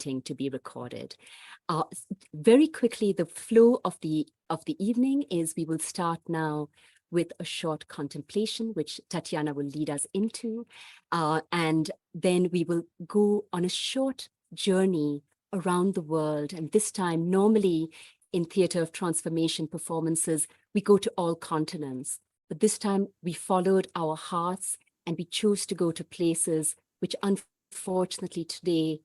waiting to be recorded. Very quickly, the flow of the evening is we will start now with a short contemplation, which Tatiana will lead us into. And then we will go on a short journey around the world. And this time, normally in Theatre of Transformation performances, we go to all continents. But this time we followed our hearts and we chose to go to places which unfortunately today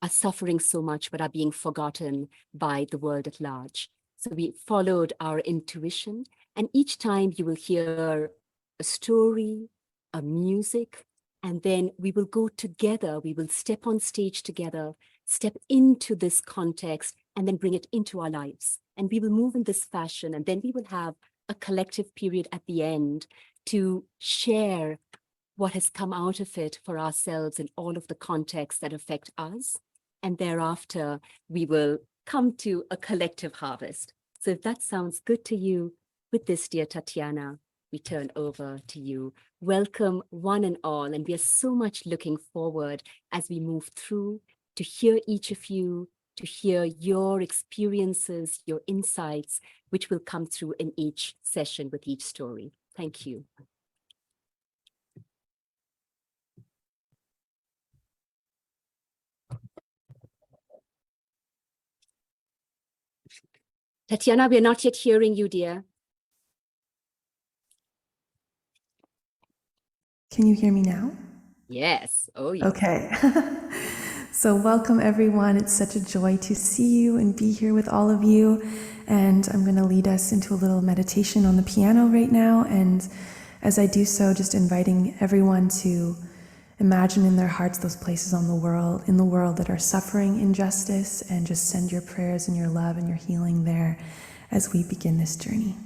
are suffering so much but are being forgotten by the world at large. So we followed our intuition, and each time you will hear a story, a music, and then we will go together, we will step on stage together, step into this context, and then bring it into our lives. And we will move in this fashion, and then we will have a collective period at the end to share what has come out of it for ourselves in all of the contexts that affect us. And thereafter, we will come to a collective harvest. So if that sounds good to you, with this, dear Tatiana, we turn over to you. Welcome one and all, and we are so much looking forward as we move through to hear each of you, to hear your experiences, your insights, which will come through in each session with each story. Thank you. Tatiana, we're not yet hearing you, dear. Can you hear me now? Yes. Oh, yes. Okay. So welcome, everyone. It's such a joy to see you and be here with all of you. And I'm going to lead us into a little meditation on the piano right now. And as I do so, just inviting everyone to imagine in their hearts those places in the world that are suffering injustice, and just send your prayers and your love and your healing there as we begin this journey.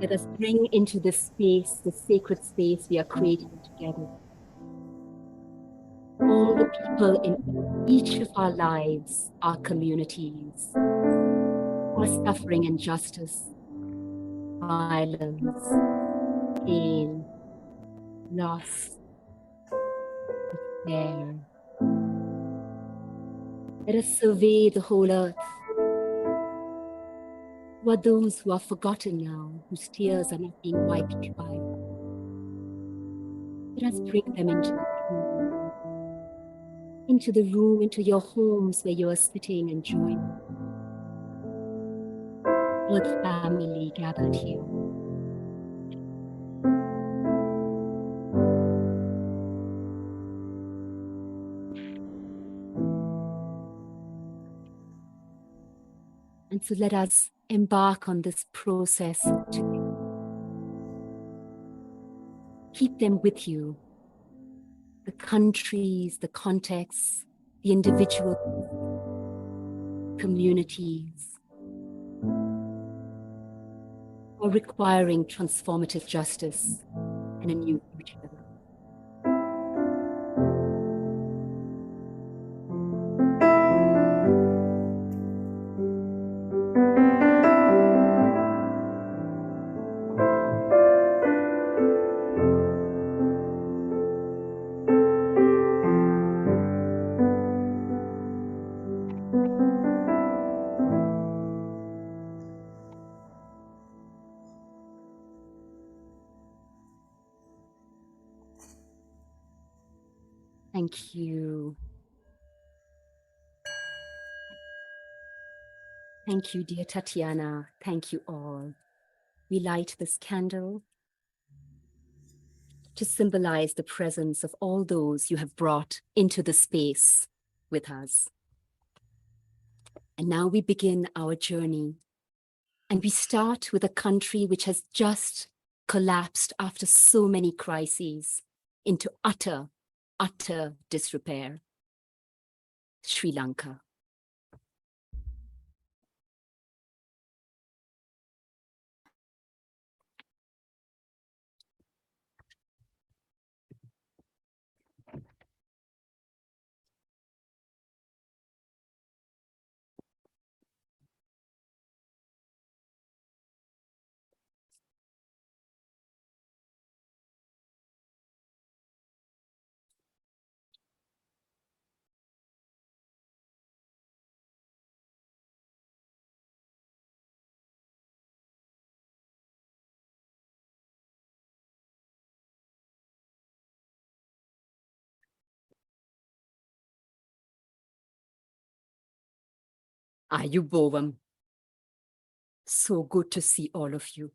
Let us bring into this space, the sacred space we are creating together, all the people in each of our lives, our communities, who are suffering injustice, violence, pain, loss, despair. Let us survey the whole earth. Who are those who are forgotten now, whose tears are not being wiped dry? Let us bring them into the room, into your homes where you are sitting and joining. Earth family gathered here. And so let us embark on this process today. Keep them with you. The countries, the contexts, the individual communities who are requiring transformative justice and a new future. Thank you. Thank you, dear Tatiana. Thank you all. We light this candle to symbolize the presence of all those you have brought into the space with us. And now we begin our journey. And we start with a country which has just collapsed after so many crises into utter disrepair. Sri Lanka. Ayubovam. So good to see all of you.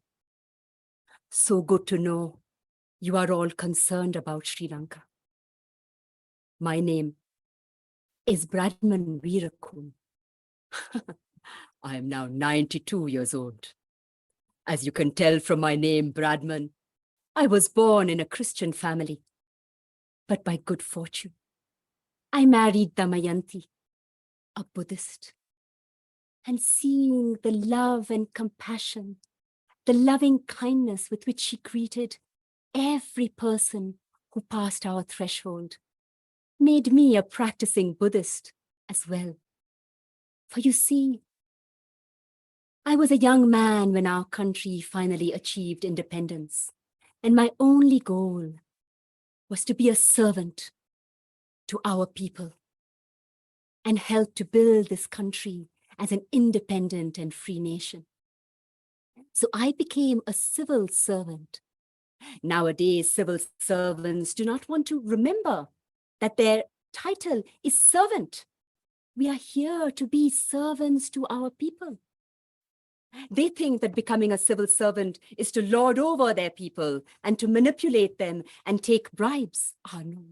So good to know you are all concerned about Sri Lanka. My name is Bradman Veerakun. I am now 92 years old. As you can tell from my name, Bradman, I was born in a Christian family. But by good fortune, I married Damayanti, a Buddhist. And seeing the love and compassion, the loving kindness with which she greeted every person who passed our threshold, made me a practicing Buddhist as well. For you see, I was a young man when our country finally achieved independence, and my only goal was to be a servant to our people and help to build this country as an independent and free nation. So I became a civil servant. Nowadays, civil servants do not want to remember that their title is servant. We are here to be servants to our people. They think that becoming a civil servant is to lord over their people and to manipulate them and take bribes. Ah, no.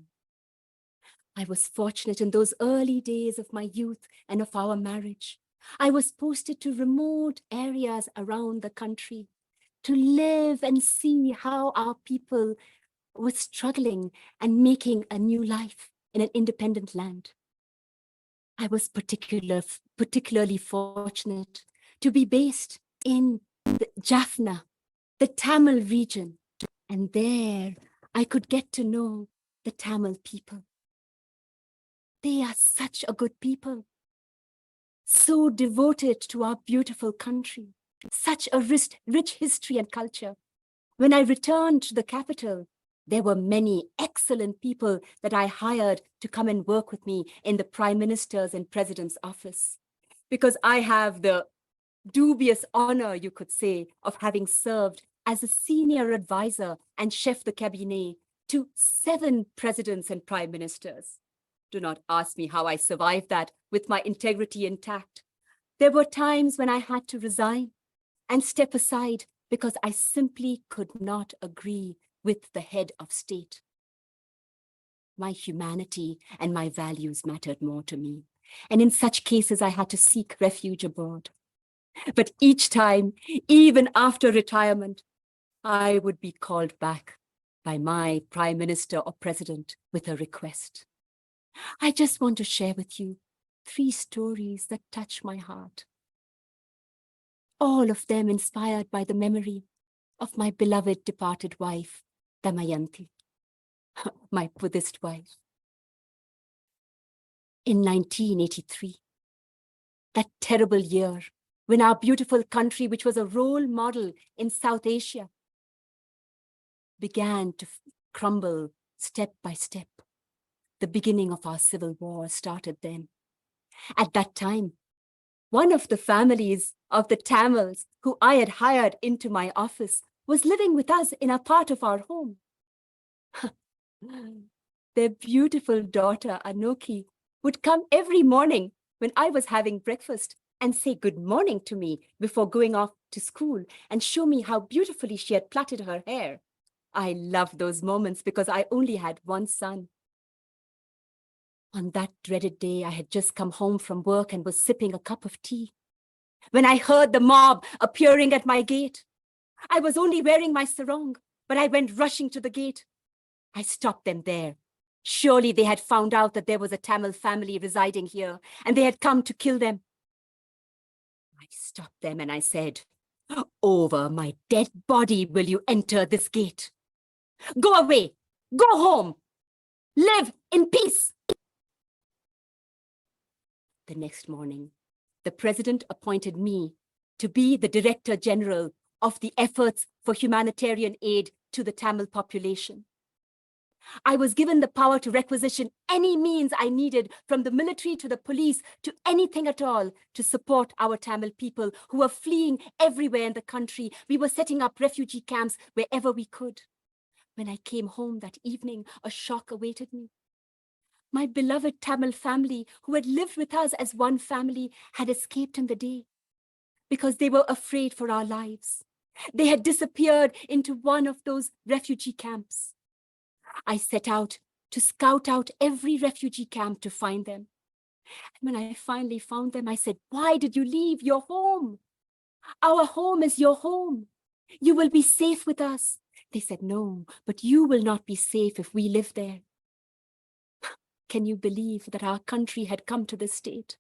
I was fortunate in those early days of my youth and of our marriage. I was posted to remote areas around the country to live and see how our people were struggling and making a new life in an independent land. I was particularly fortunate to be based in Jaffna, the Tamil region, and there I could get to know the Tamil people. They are such a good people, so devoted to our beautiful country, such a rich history and culture. When I returned to the capital, there were many excellent people that I hired to come and work with me in the Prime Minister's and President's office, because I have the dubious honor, you could say, of having served as a senior advisor and chef de cabinet to 7 presidents and prime ministers. Do not ask me how I survived that with my integrity intact. There were times when I had to resign and step aside because I simply could not agree with the head of state. My humanity and my values mattered more to me. And in such cases, I had to seek refuge abroad. But each time, even after retirement, I would be called back by my prime minister or president with a request. I just want to share with you 3 stories that touch my heart. All of them inspired by the memory of my beloved departed wife, Damayanti, my Buddhist wife. In 1983, that terrible year, when our beautiful country, which was a role model in South Asia, began to crumble step by step. The beginning of our civil war started then. At that time, one of the families of the Tamils who I had hired into my office was living with us in a part of our home. Their beautiful daughter, Anoki, would come every morning when I was having breakfast and say good morning to me before going off to school and show me how beautifully she had plaited her hair. I loved those moments because I only had one son. On that dreaded day, I had just come home from work and was sipping a cup of tea when I heard the mob appearing at my gate. I was only wearing my sarong, but I went rushing to the gate. I stopped them there. Surely they had found out that there was a Tamil family residing here, and they had come to kill them. I stopped them and I said, "Over my dead body will you enter this gate. Go away, go home, live in peace." The next morning, the president appointed me to be the Director General of the efforts for humanitarian aid to the Tamil population. I was given the power to requisition any means I needed, from the military to the police to anything at all, to support our Tamil people who were fleeing everywhere in the country. We were setting up refugee camps wherever we could. When I came home that evening, a shock awaited me. My beloved Tamil family, who had lived with us as one family, had escaped in the day because they were afraid for our lives. They had disappeared into one of those refugee camps. I set out to scout out every refugee camp to find them. And when I finally found them, I said, "Why did you leave your home? Our home is your home. You will be safe with us." They said, "No, but you will not be safe if we live there." Can you believe that our country had come to this state?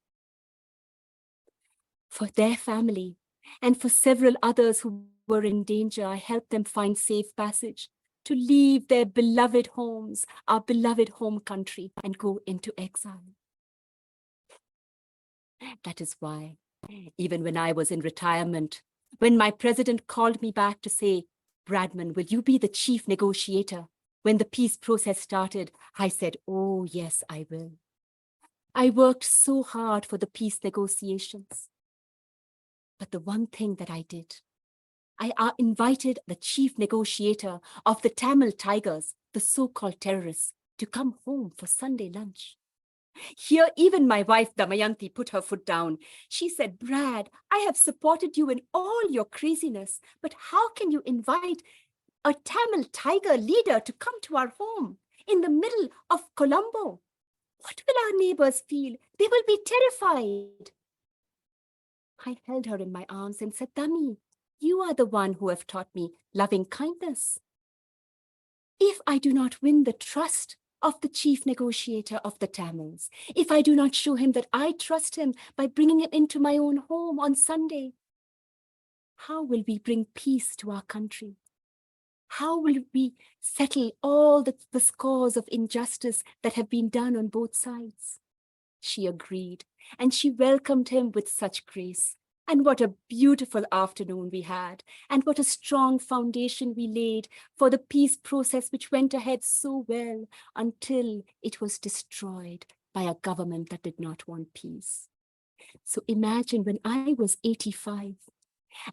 For their family and for several others who were in danger, I helped them find safe passage to leave their beloved homes, our beloved home country, and go into exile. That is why, even when I was in retirement, when my president called me back to say, "Bradman, will you be the chief negotiator?" When the peace process started, I said, "Oh, yes, I will." I worked so hard for the peace negotiations. But the one thing that I did, I invited the chief negotiator of the Tamil Tigers, the so-called terrorists, to come home for Sunday lunch. Here, even my wife Damayanti put her foot down. She said, "Brad, I have supported you in all your craziness, but how can you invite a Tamil tiger leader to come to our home in the middle of Colombo? What will our neighbors feel? They will be terrified." I held her in my arms and said, "Dami, you are the one who have taught me loving kindness. If I do not win the trust of the chief negotiator of the Tamils, if I do not show him that I trust him by bringing him into my own home on Sunday, how will we bring peace to our country? How will we settle all the scores of injustice that have been done on both sides?" She agreed, and she welcomed him with such grace. And what a beautiful afternoon we had, and what a strong foundation we laid for the peace process, which went ahead so well until it was destroyed by a government that did not want peace. So imagine when I was 85,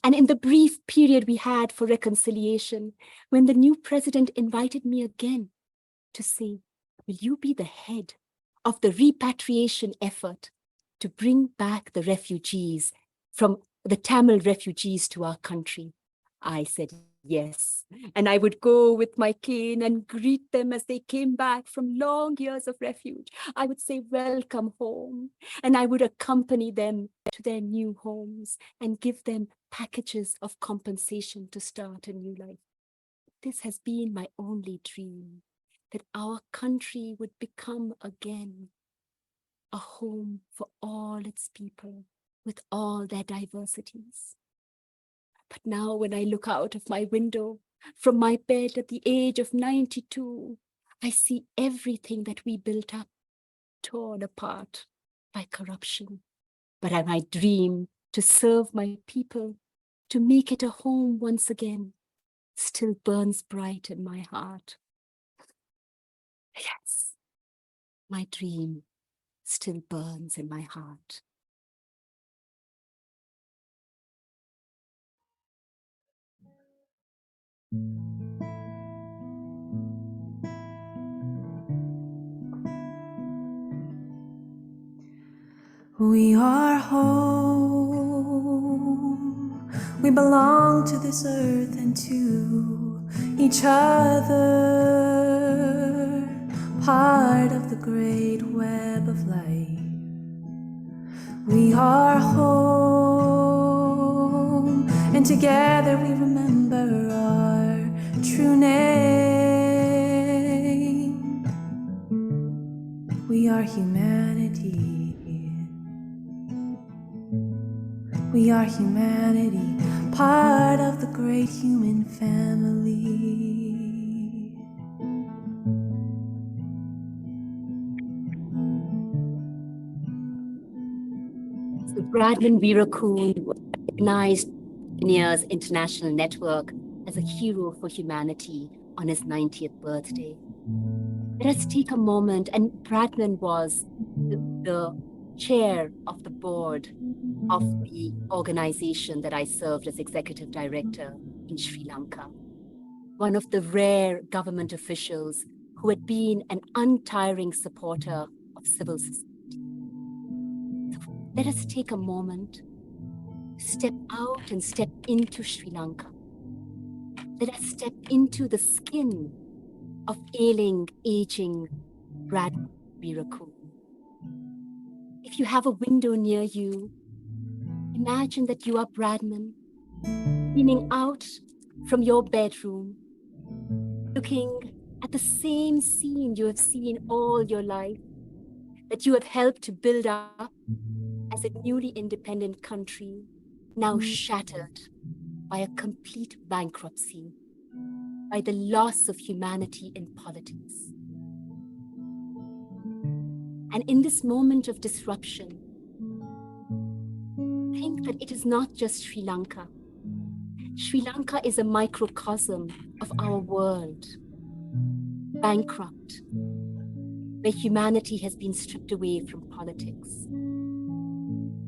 and in the brief period we had for reconciliation, when the new president invited me again to say, "Will you be the head of the repatriation effort to bring back the refugees from the Tamil refugees to our country?" I said yes, and I would go with my cane and greet them as they came back from long years of refuge. I would say, "Welcome home," and I would accompany them to their new homes and give them packages of compensation to start a new life. This has been my only dream, that our country would become again a home for all its people with all their diversities. But now when I look out of my window from my bed at the age of 92, I see everything that we built up torn apart by corruption. But my dream to serve my people, to make it a home once again, still burns bright in my heart. Yes, my dream still burns in my heart. We are home. We belong to this earth and to each other, part of the great web of life. We are home, and together we remember our true name. We are humanity. We are humanity, part of the great human family. So Bradman Veerakoon was recognized in India's international network as a hero for humanity on his 90th birthday. Let us take a moment, and Bradman was the chair of the board of the organization that I served as executive director in Sri Lanka, one of the rare government officials who had been an untiring supporter of civil society. So let us take a moment, step out and step into Sri Lanka. Let us step into the skin of ailing, aging Bradman Veerakoon. If you have a window near you, imagine that you are Bradman, leaning out from your bedroom, looking at the same scene you have seen all your life, that you have helped to build up as a newly independent country, now shattered by a complete bankruptcy, by the loss of humanity in politics. And in this moment of disruption, think that it is not just Sri Lanka. Sri Lanka is a microcosm of our world, bankrupt, where humanity has been stripped away from politics.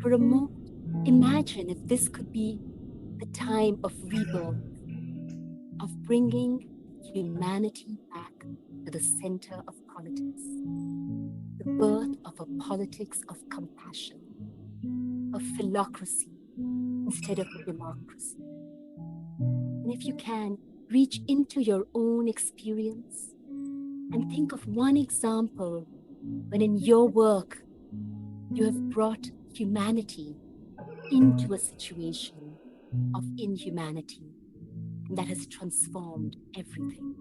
For a moment, imagine if this could be the time of rebirth, of bringing humanity back to the center of politics, the birth of a politics of compassion, of philocracy instead of a democracy. And if you can, reach into your own experience and think of one example when in your work you have brought humanity into a situation of inhumanity, and that has transformed everything.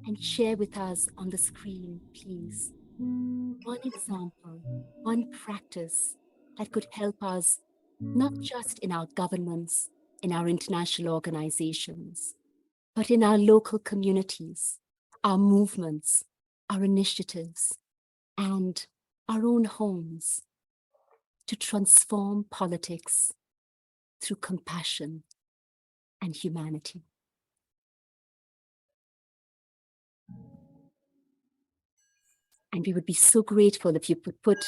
And share with us on the screen, please, one example, one practice that could help us, not just in our governments, in our international organizations, but in our local communities, our movements, our initiatives, and our own homes, to transform politics through compassion and humanity. And we would be so grateful if you could put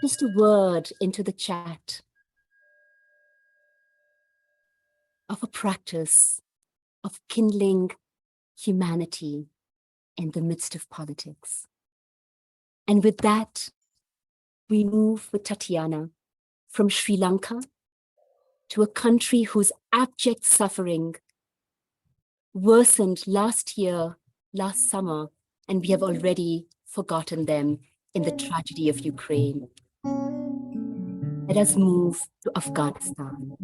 just a word into the chat of a practice of kindling humanity in the midst of politics. And with that, we move with Tatiana from Sri Lanka to a country whose abject suffering worsened last summer, and we have already forgotten them in the tragedy of Ukraine. Let us move to Afghanistan.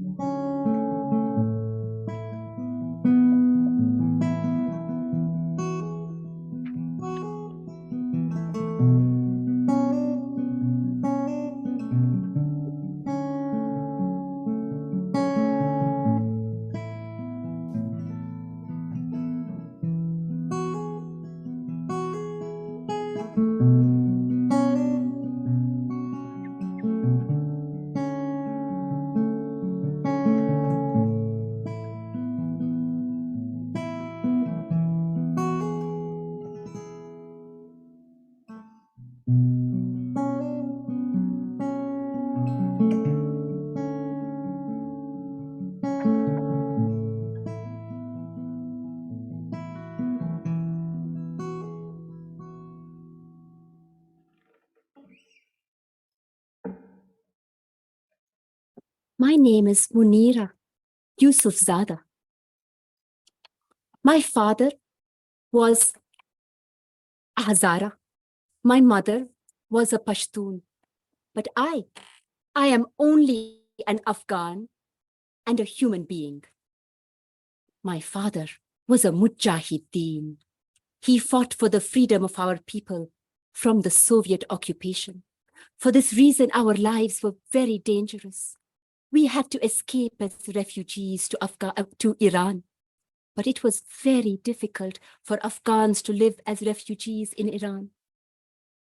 My name is Munira Yusufzada. My father was a Hazara. My mother was a Pashtun. But I am only an Afghan and a human being. My father was a Mujahideen. He fought for the freedom of our people from the Soviet occupation. For this reason, our lives were very dangerous. We had to escape as refugees to Iran. But it was very difficult for Afghans to live as refugees in Iran.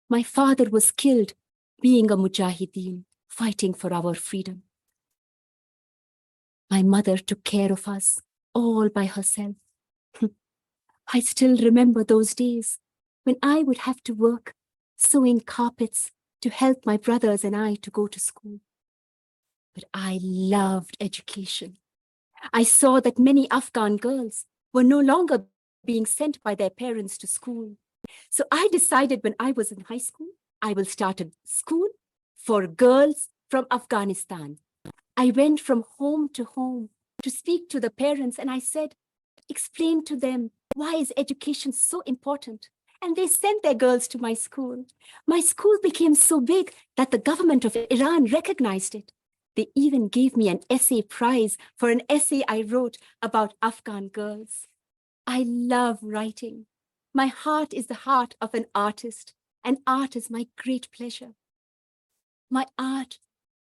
My father was killed being a Mujahideen, fighting for our freedom. My mother took care of us all by herself. I still remember those days when I would have to work sewing carpets to help my brothers and I to go to school. But I loved education. I saw that many Afghan girls were no longer being sent by their parents to school. So I decided when I was in high school, I will start a school for girls from Afghanistan. I went from home to speak to the parents, and I said, explain to them why is education so important. And they sent their girls to my school. My school became so big that the government of Iran recognized it. They even gave me an essay prize for an essay I wrote about Afghan girls. I love writing. My heart is the heart of an artist, and art is my great pleasure. My art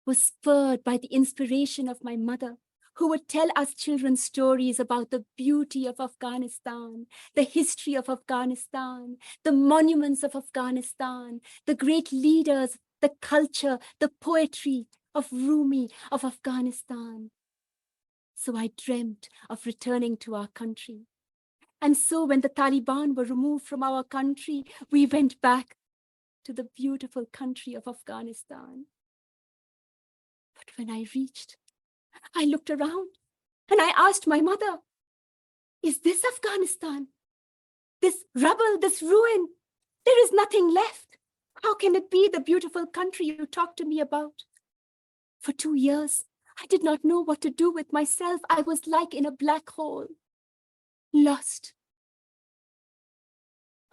was spurred by the inspiration of my mother, who would tell us children stories about the beauty of Afghanistan, the history of Afghanistan, the monuments of Afghanistan, the great leaders, the culture, the poetry of Rumi of Afghanistan. So I dreamt of returning to our country. And so when the Taliban were removed from our country, we went back to the beautiful country of Afghanistan. But when I reached, I looked around and I asked my mother, is this Afghanistan? This rubble, this ruin, there is nothing left. How can it be the beautiful country you talked to me about? For 2 years, I did not know what to do with myself. I was like in a black hole, lost.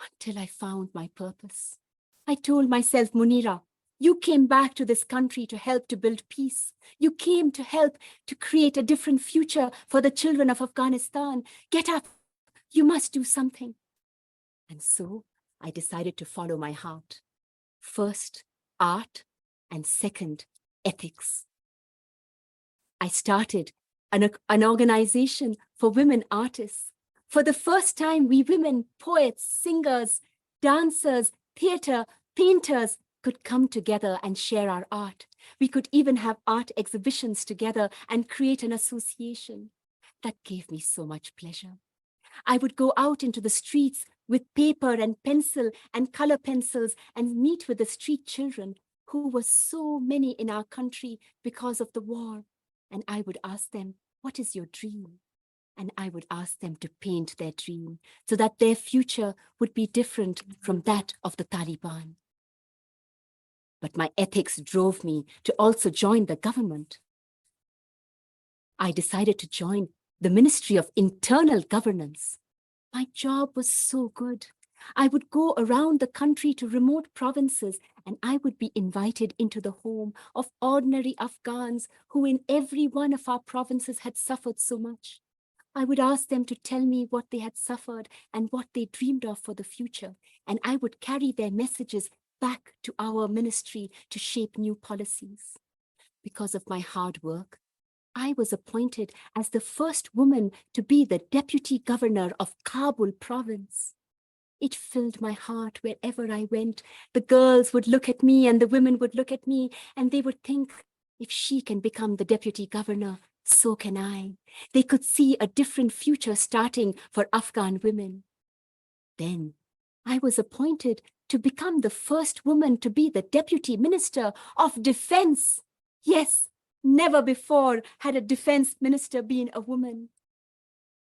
Until I found my purpose. I told myself, Munira, you came back to this country to help to build peace. You came to help to create a different future for the children of Afghanistan. Get up. You must do something. And so I decided to follow my heart. First, art, and second, ethics. I started an organization for women artists. For the first time, we women, poets, singers, dancers, theater, painters could come together and share our art. We could even have art exhibitions together and create an association. That gave me so much pleasure. I would go out into the streets with paper and pencil and color pencils and meet with the street children, who were so many in our country because of the war. And I would ask them, what is your dream? And I would ask them to paint their dream so that their future would be different from that of the Taliban. But my ethics drove me to also join the government. I decided to join the Ministry of Internal Governance. My job was so good. I would go around the country to remote provinces, and I would be invited into the home of ordinary Afghans who in every one of our provinces had suffered so much. I would ask them to tell me what they had suffered and what they dreamed of for the future, and I would carry their messages back to our ministry to shape new policies. Because of my hard work, I was appointed as the first woman to be the deputy governor of Kabul province. It filled my heart wherever I went. The girls would look at me and the women would look at me and they would think, if she can become the deputy governor, so can I. They could see a different future starting for Afghan women. Then I was appointed to become the first woman to be the deputy minister of defense. Yes, never before had a defense minister been a woman.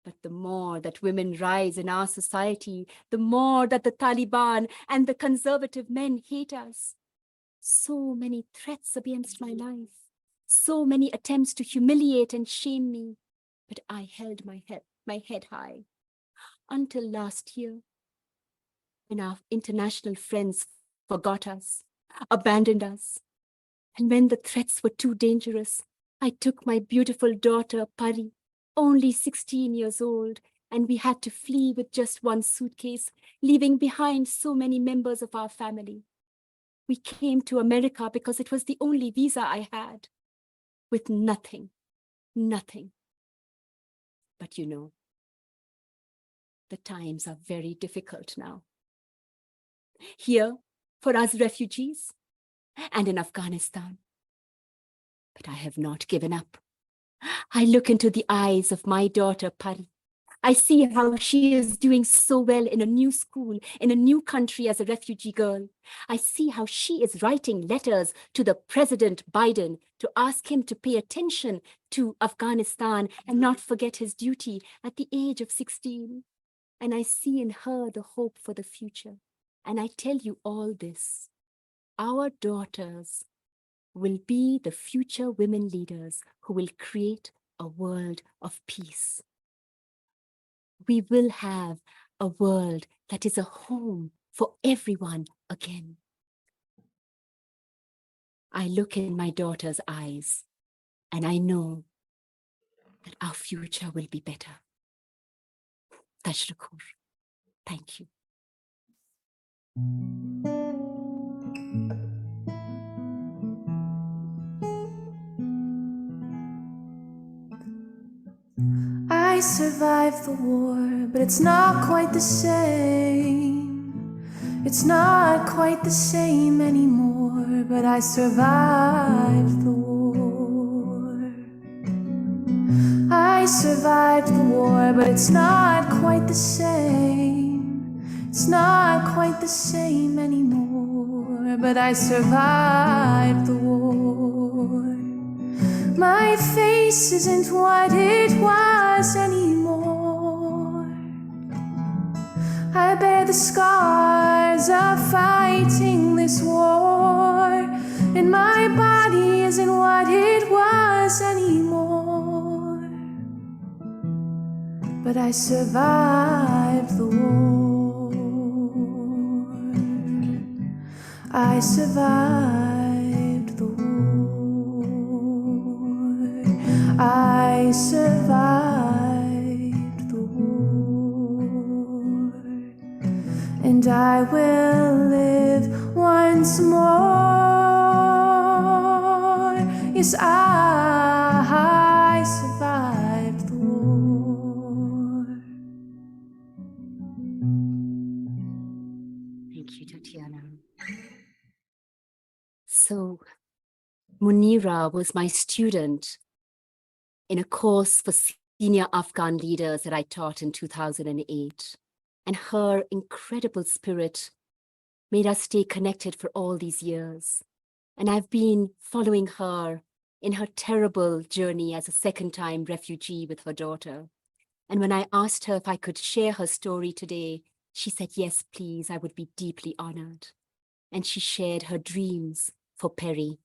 But the more that women rise in our society, the more that the Taliban and the conservative men hate us. So many threats against my life, so many attempts to humiliate and shame me. But I held my head high. until last year, when our international friends forgot us, abandoned us. And when the threats were too dangerous, I took my beautiful daughter, Pari, only 16 years old, and we had to flee with just one suitcase, leaving behind so many members of our family. We came to America because it was the only visa I had, with nothing, nothing. But you know, the times are very difficult now. Here, for us refugees, and in Afghanistan. But I have not given up. I look into the eyes of my daughter, Pari. I see how she is doing so well in a new school, in a new country as a refugee girl. I see how she is writing letters to the President Biden to ask him to pay attention to Afghanistan and not forget his duty at the age of 16. And I see in her the hope for the future. And I tell you all this, our daughters will be the future women leaders who will create a world of peace. We will have a world that is a home for everyone again. I look in my daughter's eyes and I know that our future will be better. Tashrakur. Thank you. I survived the war, but it's not quite the same. It's not quite the same anymore, but I survived the war. I survived the war, but it's not quite the same. It's not quite the same anymore, but I survived the war. My face isn't what it was anymore. I bear the scars of fighting this war, and my body isn't what it was anymore. But I survived the war. I survived the war. I survived the war, and I will live once more. Yes, I survived the war. Thank you, Tatiana. So, Munira was my student in a course for senior Afghan leaders that I taught in 2008. And her incredible spirit made us stay connected for all these years. And I've been following her in her terrible journey as a second-time refugee with her daughter. And when I asked her if I could share her story today, she said, yes, please, I would be deeply honored. And she shared her dreams for Perry.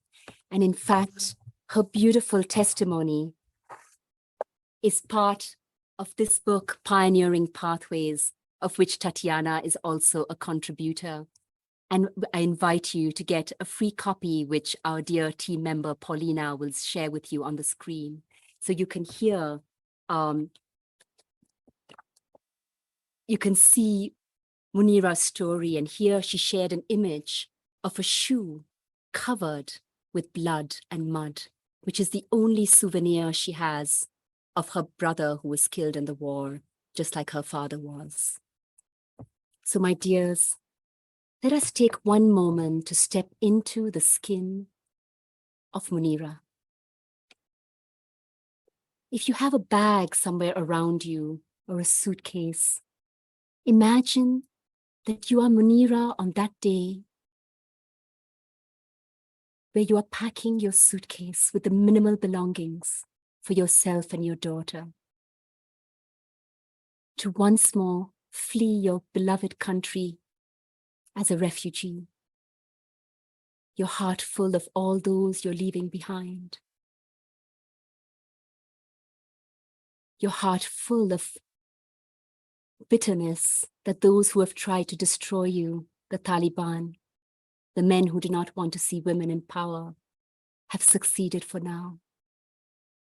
And in fact, her beautiful testimony is part of this book, Pioneering Pathways, of which Tatiana is also a contributor. And I invite you to get a free copy, which our dear team member, Paulina, will share with you on the screen. So you can hear, you can see Munira's story, and here she shared an image of a shoe covered with blood and mud, which is the only souvenir she has of her brother who was killed in the war, just like her father was. So my dears, let us take one moment to step into the skin of Munira. If you have a bag somewhere around you or a suitcase, imagine that you are Munira on that day where you are packing your suitcase with the minimal belongings for yourself and your daughter, to once more flee your beloved country as a refugee, your heart full of all those you're leaving behind, your heart full of bitterness that those who have tried to destroy you, the Taliban, the men who do not want to see women in power, have succeeded for now.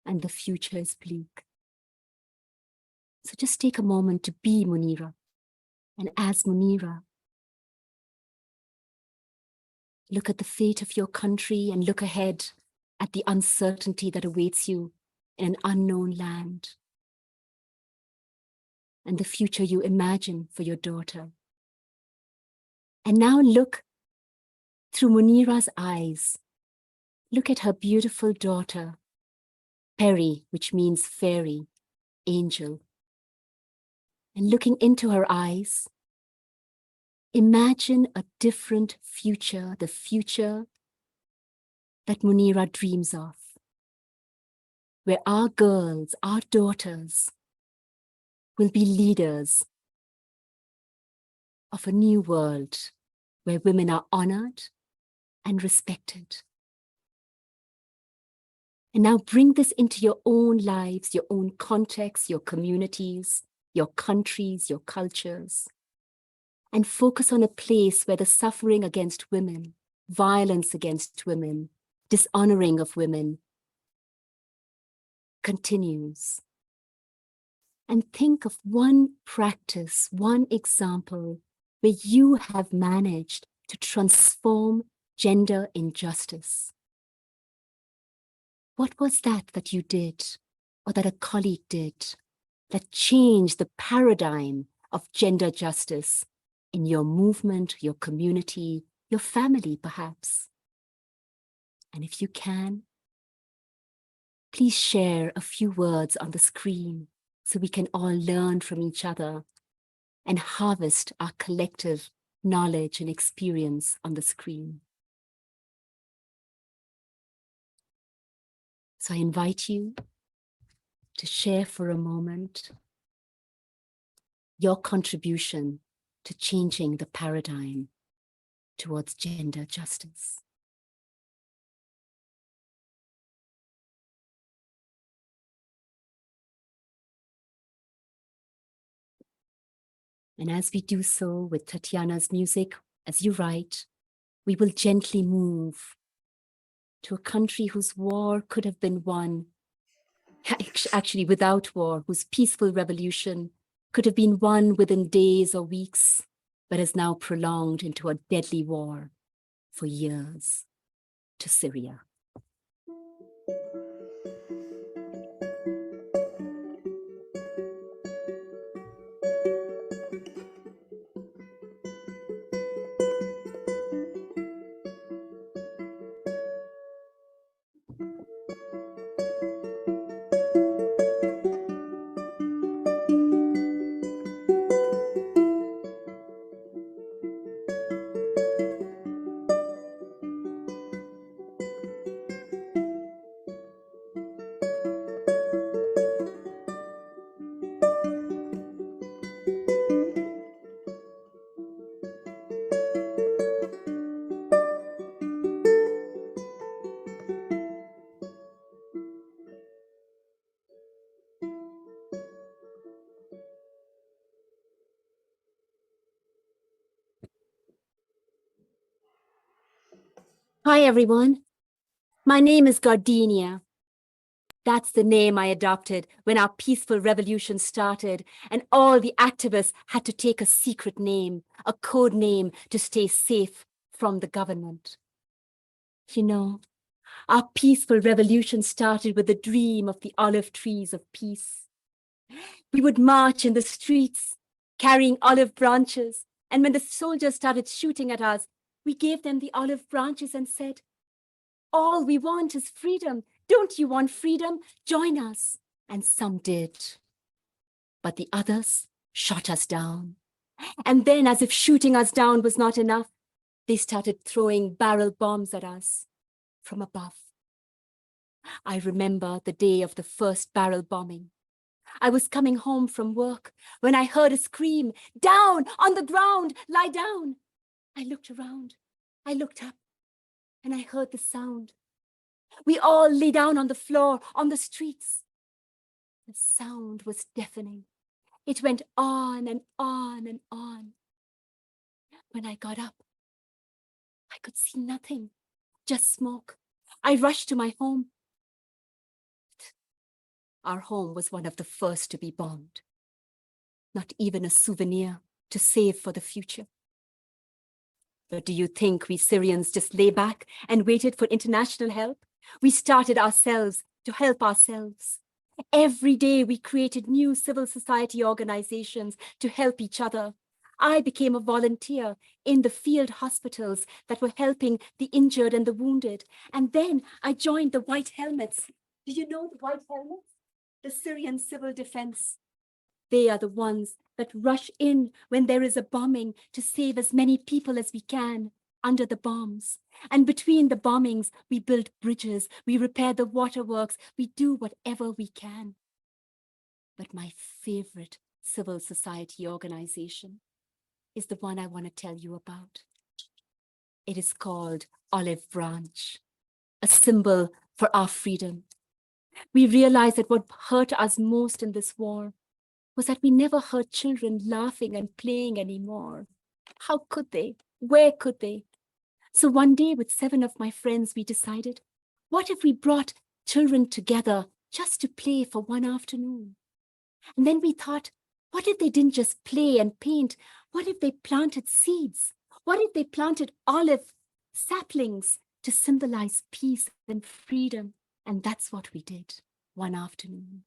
And the future is bleak. So just take a moment to be Munira. And as Munira, look at the fate of your country and look ahead at the uncertainty that awaits you in an unknown land. And the future you imagine for your daughter. And now look through Munira's eyes. Look at her beautiful daughter, Peri, which means fairy, angel. And looking into her eyes, imagine a different future, the future that Munira dreams of, where our girls, our daughters, will be leaders of a new world where women are honored and respected. And now bring this into your own lives, your own contexts, your communities, your countries, your cultures, and focus on a place where the suffering against women, violence against women, dishonoring of women continues. And think of one practice, one example where you have managed to transform gender injustice. What was that you did, or that a colleague did, that changed the paradigm of gender justice in your movement, your community, your family, perhaps? And if you can, please share a few words on the screen so we can all learn from each other and harvest our collective knowledge and experience on the screen. So I invite you to share for a moment your contribution to changing the paradigm towards gender justice. And as we do so with Tatiana's music, as you write, we will gently move to a country whose war could have been won, actually without war, whose peaceful revolution could have been won within days or weeks, but is now prolonged into a deadly war for years, to Syria. Hi, everyone. My name is Gardenia. That's the name I adopted when our peaceful revolution started, and all the activists had to take a secret name, a code name to stay safe from the government. You know, our peaceful revolution started with the dream of the olive trees of peace. We would march in the streets, carrying olive branches, and when the soldiers started shooting at us, we gave them the olive branches and said, "All we want is freedom. Don't you want freedom? Join us." And some did. But the others shot us down. And then, as if shooting us down was not enough, they started throwing barrel bombs at us from above. I remember the day of the first barrel bombing. I was coming home from work when I heard a scream, "Down, on the ground, lie down." I looked around, I looked up, and I heard the sound. We all lay down on the floor, on the streets. The sound was deafening. It went on and on and on. When I got up, I could see nothing, just smoke. I rushed to my home. Our home was one of the first to be bombed. Not even a souvenir to save for the future. But do you think we Syrians just lay back and waited for international help? We started ourselves to help ourselves. Every day we created new civil society organizations to help each other. I became a volunteer in the field hospitals that were helping the injured and the wounded. And then I joined the White Helmets. Do you know the White Helmets? The Syrian Civil Defense. They are the ones that rush in when there is a bombing to save as many people as we can under the bombs. And between the bombings, we build bridges, we repair the waterworks, we do whatever we can. But my favorite civil society organization is the one I want to tell you about. It is called Olive Branch, a symbol for our freedom. We realize that what hurt us most in this war was that we never heard children laughing and playing anymore. How could they? Where could they? So one day with 7 of my friends, we decided, what if we brought children together just to play for one afternoon? And then we thought, what if they didn't just play and paint? What if they planted seeds? What if they planted olive saplings to symbolize peace and freedom? And that's what we did one afternoon.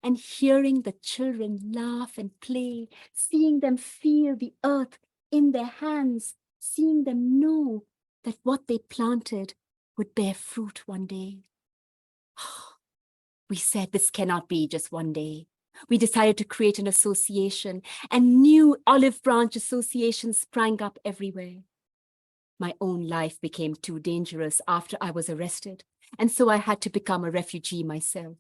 And hearing the children laugh and play, seeing them feel the earth in their hands, seeing them know that what they planted would bear fruit one day. We said this cannot be just one day. We decided to create an association, and new olive branch associations sprang up everywhere. My own life became too dangerous after I was arrested, and so I had to become a refugee myself.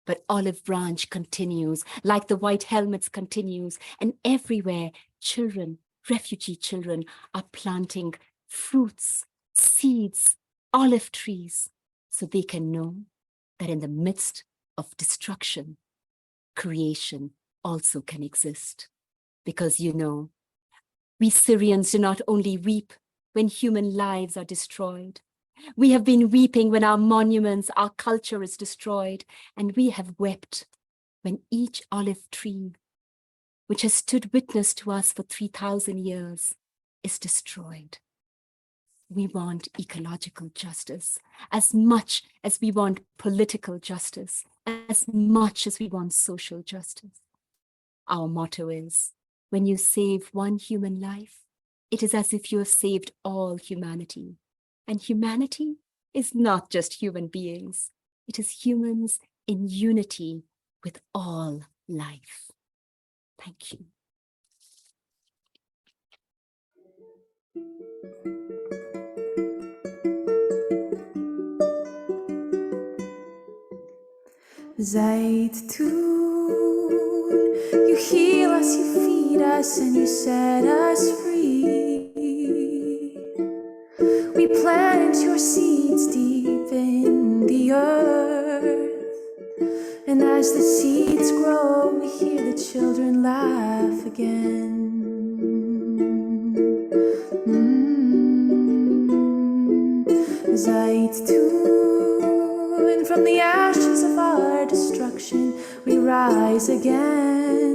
But Olive Branch continues, like the White Helmets continues, and everywhere children, refugee children, are planting fruits, seeds, olive trees, so they can know that in the midst of destruction, creation also can exist. Because you know, we Syrians do not only weep when human lives are destroyed. We have been weeping when our monuments, our culture is destroyed, and we have wept when each olive tree, which has stood witness to us for 3,000 years, is destroyed. We want ecological justice as much as we want political justice, as much as we want social justice. Our motto is, when you save one human life, it is as if you have saved all humanity. And humanity is not just human beings. It is humans in unity with all life. Thank you. Zaitun, you heal us, you feed us, and you set us free. We plant your seeds deep in the earth, and as the seeds grow, we hear the children laugh again. Zaitun, from the ashes of our destruction, we rise again,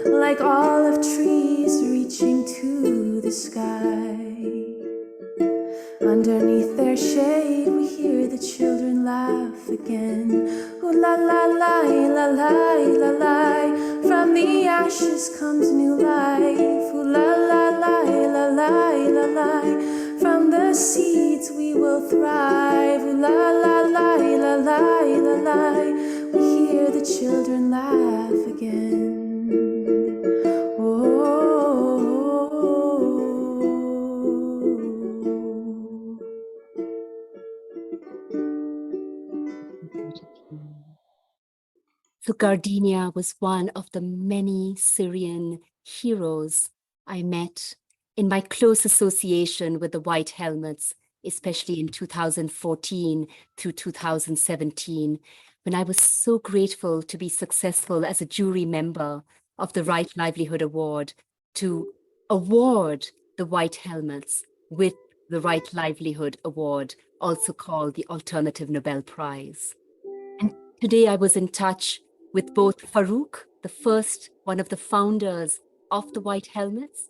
like olive trees reaching to the sky. Underneath their shade, we hear the children laugh again. Ooh la la la la la la la. From the ashes comes new life. Ooh la la la la la la la. From the seeds we will thrive. Ooh la la la la la la la. We hear the children laugh again. So Gardenia was one of the many Syrian heroes I met in my close association with the White Helmets, especially in 2014 through 2017, when I was so grateful to be successful as a jury member of the Right Livelihood Award to award the White Helmets with the Right Livelihood Award, also called the Alternative Nobel Prize. And today I was in touch with both Farouk, the first one of the founders of the White Helmets,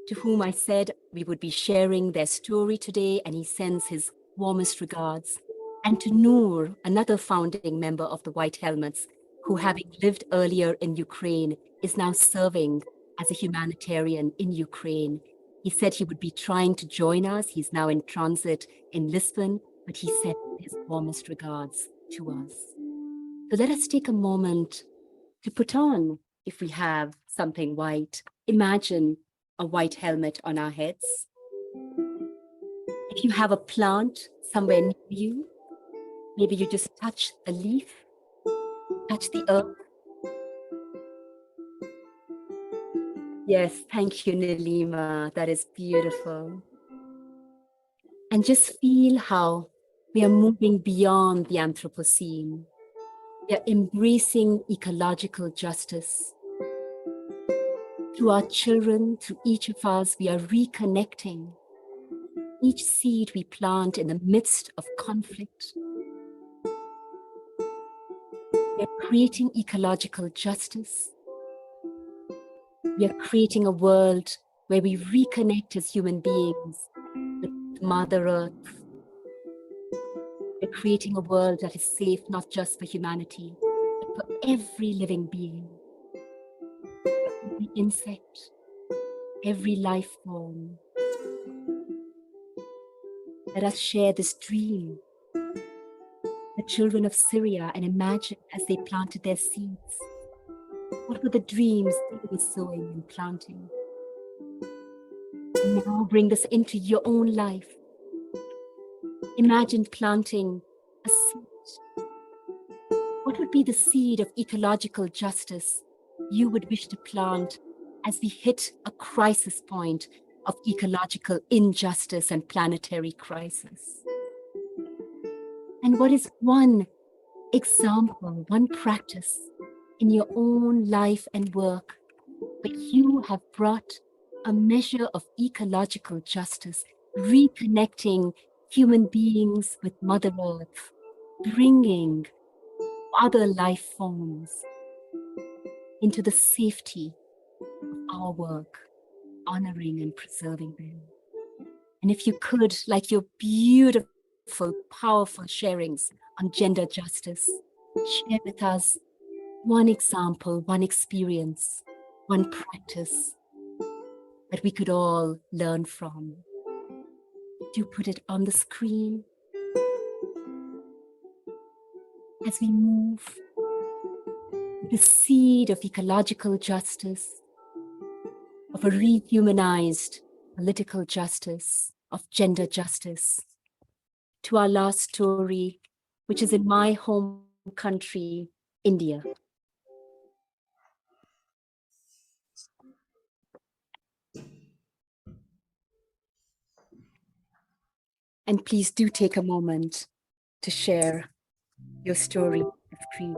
to whom I said we would be sharing their story today, and he sends his warmest regards. And to Noor, another founding member of the White Helmets, who, having lived earlier in Ukraine, is now serving as a humanitarian in Ukraine. He said he would be trying to join us. He's now in transit in Lisbon, but he sent his warmest regards to us. So let us take a moment to put on, if we have something white, imagine a white helmet on our heads. If you have a plant somewhere near you, maybe you just touch a leaf, touch the earth. Yes, thank you, Nilima. That is beautiful. And just feel how we are moving beyond the Anthropocene. We are embracing ecological justice. Through our children, through each of us, we are reconnecting. Each seed we plant in the midst of conflict, we are creating ecological justice. We are creating a world where we reconnect as human beings with Mother Earth. We're creating a world that is safe not just for humanity, but for every living being, every insect, every life form. Let us share this dream, the children of Syria, and imagine as they planted their seeds. What were the dreams they were sowing and planting? And now bring this into your own life. Imagine planting a seed. What would be the seed of ecological justice you would wish to plant as we hit a crisis point of ecological injustice and planetary crisis? And what is one example, one practice in your own life and work where you have brought a measure of ecological justice, reconnecting human beings with Mother Earth, bringing other life forms into the safety of our work, honoring and preserving them? And if you could, like your beautiful, powerful sharings on gender justice, share with us one example, one experience, one practice that we could all learn from. Do put it on the screen as we move the seed of ecological justice, of a rehumanized political justice, of gender justice, to our last story, which is in my home country, India. And please do take a moment to share your story on the screen.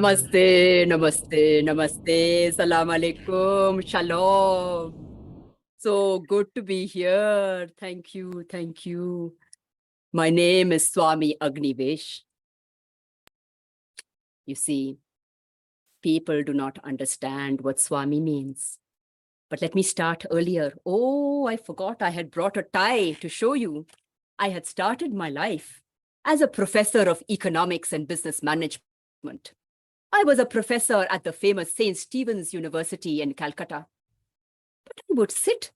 Namaste, namaste, namaste, salam alaikum, shalom. So good to be here. Thank you, thank you. My name is Swami Agnivesh. You see, people do not understand what Swami means. But let me start earlier. Oh, I forgot I had brought a tie to show you. I had started my life as a professor of economics and business management. I was a professor at the famous St. Stephen's University in Calcutta. But I would sit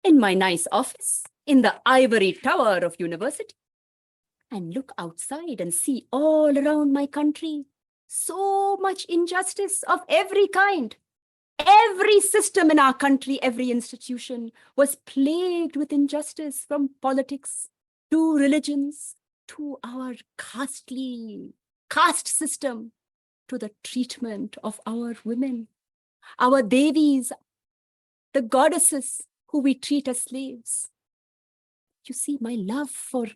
in my nice office in the ivory tower of university and look outside and see all around my country so much injustice of every kind. Every system in our country, every institution was plagued with injustice, from politics to religions to our caste system, to the treatment of our women, our devis, the goddesses who we treat as slaves. You see, my love for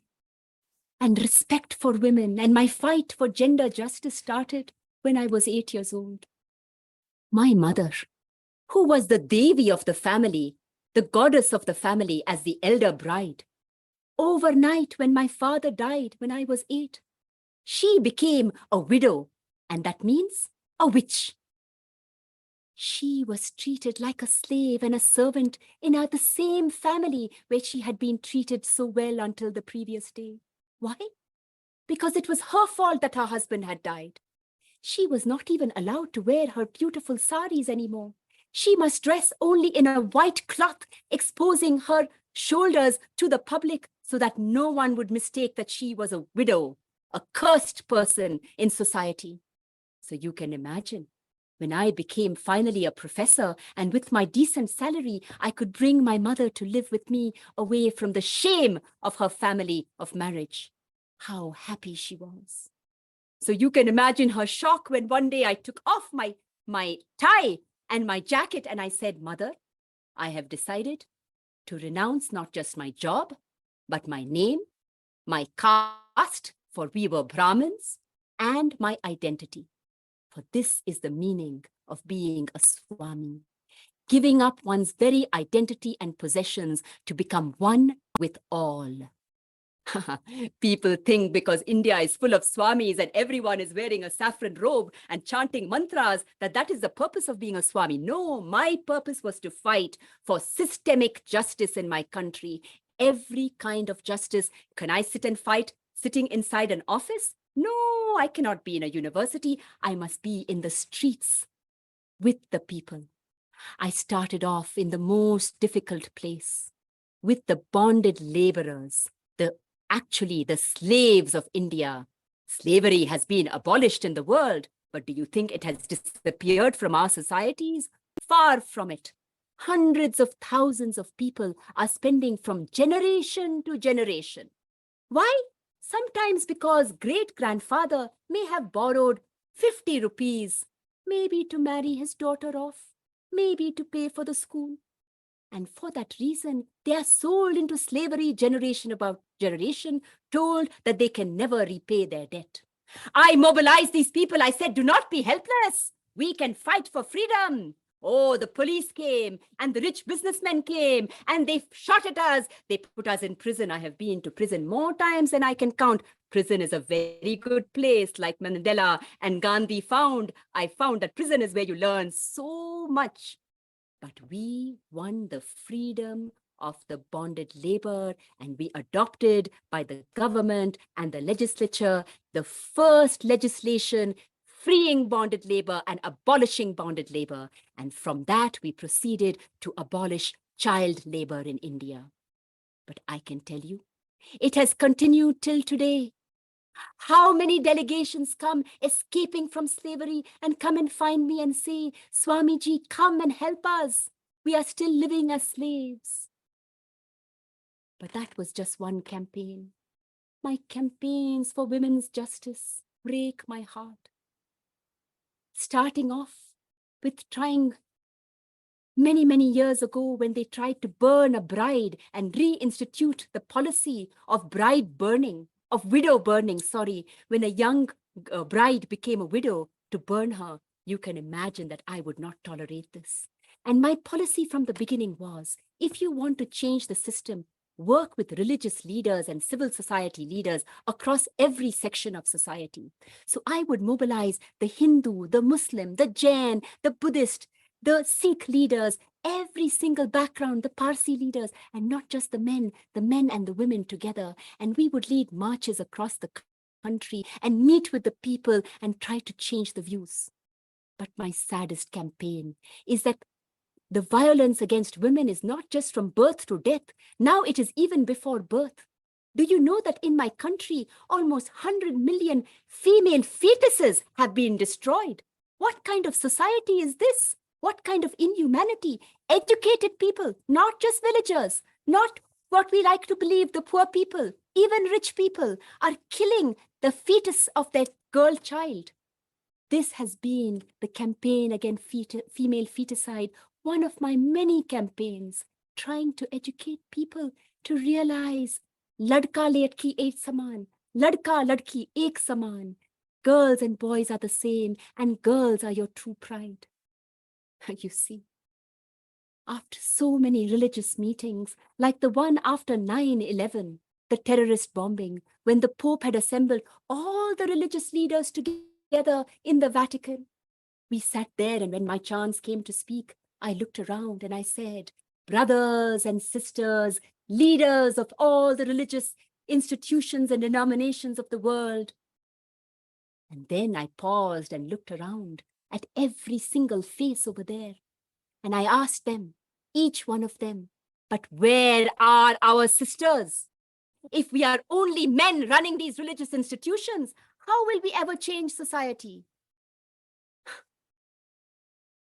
and respect for women and my fight for gender justice started when I was 8 years old. My mother, who was the Devi of the family, the goddess of the family as the elder bride, overnight when my father died when I was 8, she became a widow, and that means a witch. She was treated like a slave and a servant in the same family where she had been treated so well until the previous day. Why? Because it was her fault that her husband had died. She was not even allowed to wear her beautiful saris anymore. She must dress only in a white cloth, exposing her shoulders to the public so that no one would mistake that she was a widow, a cursed person in society. So you can imagine, when I became finally a professor and with my decent salary, I could bring my mother to live with me away from the shame of her family of marriage. How happy she was. So you can imagine her shock when one day I took off my tie and my jacket and I said, "Mother, I have decided to renounce not just my job, but my name, my caste, for we were Brahmins, and my identity. For this is the meaning of being a Swami, giving up one's very identity and possessions to become one with all." People think because India is full of Swamis and everyone is wearing a saffron robe and chanting mantras that is the purpose of being a Swami. No, my purpose was to fight for systemic justice in my country. Every kind of justice. Can I sit and fight sitting inside an office? No, I cannot be in a university. I must be in the streets with the people. I started off in the most difficult place with the bonded laborers, actually the slaves of India. Slavery has been abolished in the world, but do you think it has disappeared from our societies? Far from it. Hundreds of thousands of people are spending from generation to generation. Why? Sometimes because great-grandfather may have borrowed 50 rupees, maybe to marry his daughter off, maybe to pay for the school. And for that reason, they are sold into slavery generation about generation, told that they can never repay their debt. I mobilized these people. I said, "Do not be helpless. We can fight for freedom." Oh, the police came and the rich businessmen came and they shot at us. They put us in prison. I have been to prison more times than I can count. Prison is a very good place, like Mandela and Gandhi found. I found that prison is where you learn so much. But we won the freedom of the bonded labor, and we adopted by the government and the legislature the first legislation freeing bonded labor and abolishing bonded labor. And from that, we proceeded to abolish child labor in India. But I can tell you, it has continued till today. How many delegations come escaping from slavery and come and find me and say, "Swamiji, come and help us. We are still living as slaves." But that was just one campaign. My campaigns for women's justice break my heart. Starting off with trying many years ago when they tried to burn a bride and reinstitute the policy of bride burning, of widow burning, sorry, when a young bride became a widow, to burn her, you can imagine that I would not tolerate this. And my policy from the beginning was, if you want to change the system, work with religious leaders and civil society leaders across every section of society. So I would mobilize the Hindu, the Muslim, the Jain, the Buddhist, the Sikh leaders, every single background, the Parsi leaders, and not just the men and the women together. And we would lead marches across the country and meet with the people and try to change the views. But my saddest campaign is that the violence against women is not just from birth to death. Now it is even before birth. Do you know that in my country, almost 100 million female fetuses have been destroyed? What kind of society is this? What kind of inhumanity? Educated people, not just villagers, not what we like to believe, the poor people, even rich people, are killing the fetus of their girl child. This has been the campaign against female feticide, one of my many campaigns, trying to educate people to realize ladka ladki ek saman, ladka ladki ek saman. Girls and boys are the same, and girls are your true pride. You see, after so many religious meetings, like the one after 9/11, the terrorist bombing, when the Pope had assembled all the religious leaders together in the Vatican, we sat there, and when my chance came to speak, I looked around and I said, brothers and sisters, leaders of all the religious institutions and denominations of the world. And then I paused and looked around at every single face over there. And I asked them, each one of them, but where are our sisters? If we are only men running these religious institutions, how will we ever change society?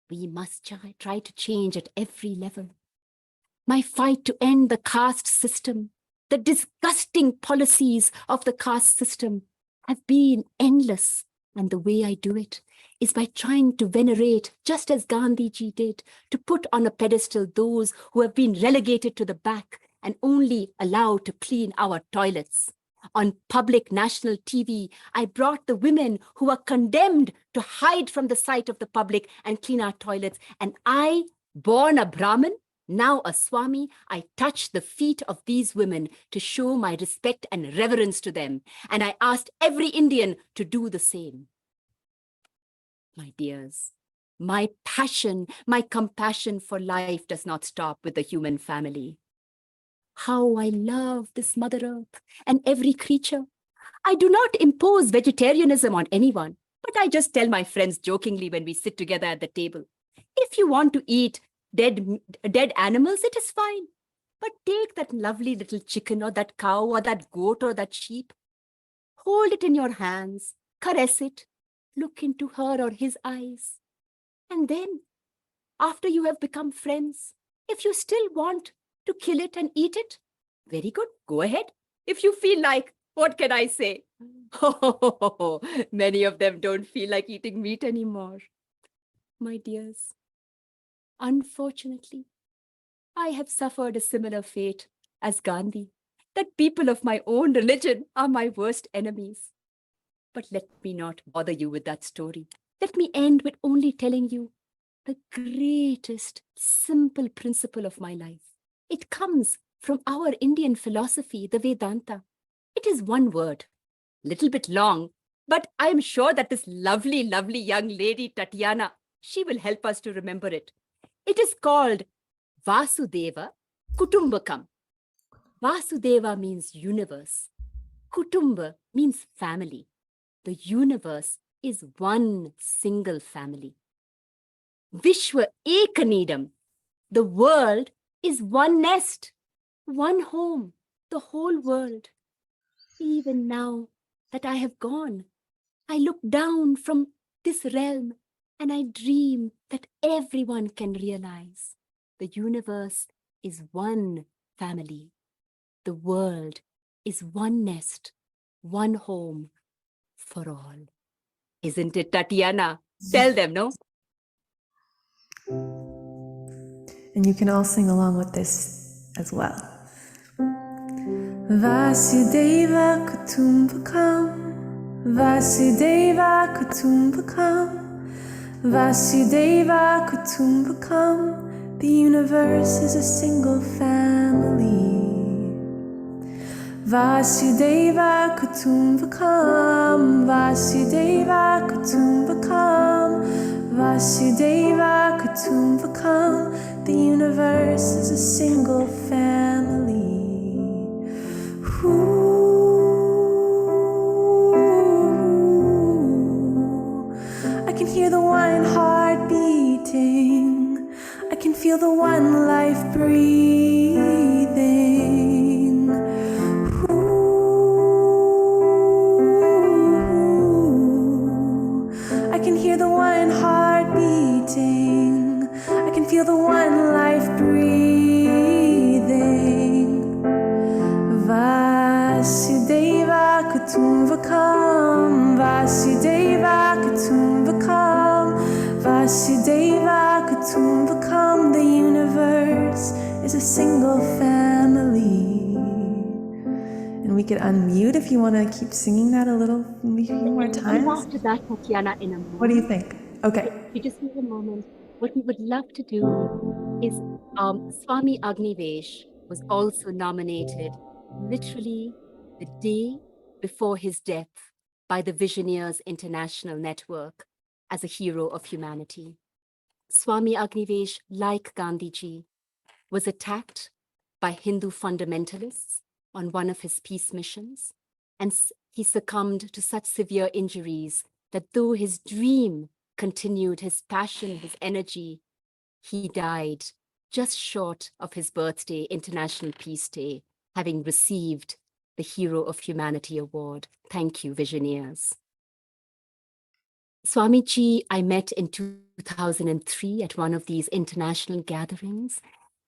We must try to change at every level. My fight to end the caste system, the disgusting policies of the caste system, have been endless. And the way I do it is by trying to venerate, just as Gandhiji did, to put on a pedestal those who have been relegated to the back and only allowed to clean our toilets. On public national TV, I brought the women who are condemned to hide from the sight of the public and clean our toilets. And I, born a Brahmin, now a Swami, I touched the feet of these women to show my respect and reverence to them. And I asked every Indian to do the same. My dears, my passion, my compassion for life does not stop with the human family. How I love this Mother Earth and every creature. I do not impose vegetarianism on anyone, but I just tell my friends jokingly when we sit together at the table, if you want to eat dead animals, it is fine. But take that lovely little chicken or that cow or that goat or that sheep, hold it in your hands, caress it, look into her or his eyes. And then, after you have become friends, if you still want to kill it and eat it, very good, go ahead. If you feel like, what can I say? Oh, many of them don't feel like eating meat anymore. My dears, unfortunately, I have suffered a similar fate as Gandhi, that people of my own religion are my worst enemies. But let me not bother you with that story. Let me end with only telling you the greatest simple principle of my life. It comes from our Indian philosophy, the Vedanta. It is one word, little bit long, but I am sure that this lovely, lovely young lady, Tatiana, she will help us to remember it. It is called Vasudeva Kutumbakam. Vasudeva means universe. Kutumba means family. The universe is one single family. Vishwa Ekanidam. The world is one nest, one home, the whole world. Even now that I have gone, I look down from this realm and I dream that everyone can realize the universe is one family. The world is one nest, one home for all. Isn't it, Tatiana? Tell them, no? And you can all sing along with this as well. Vasudeva Kutumbakam, Vasudeva Kutumbakam, Vasudeva Kutumbakam. The universe is a single family. Vasudeva Kutumbakam, Vasudeva Kutumbakam, Vasudeva Kutumbakam. The universe is a single family. I can hear the one heart beating. I can feel the one life breathing. I can hear the one heart beating. I can feel the one life breathing. Vasudeva Kutumbakam, Vasudeva Kutumbakam, Vasudeva Kutumbakam. The universe is a single family. And we could unmute if you want to keep singing that a few more times. Come after that, Tatiana, in a moment. What do you think? Okay. If you just need a moment. What we would love to do is Swami Agnivesh was also nominated literally the day before his death by the Visionaries International Network as a hero of humanity. Swami Agnivesh, like Gandhiji, was attacked by Hindu fundamentalists on one of his peace missions, and he succumbed to such severe injuries that though his dream continued, his passion, his energy, he died just short of his birthday, International Peace Day, having received the Hero of Humanity Award. Thank you, Visionaries. Swamiji, I met in 2003 at one of these international gatherings,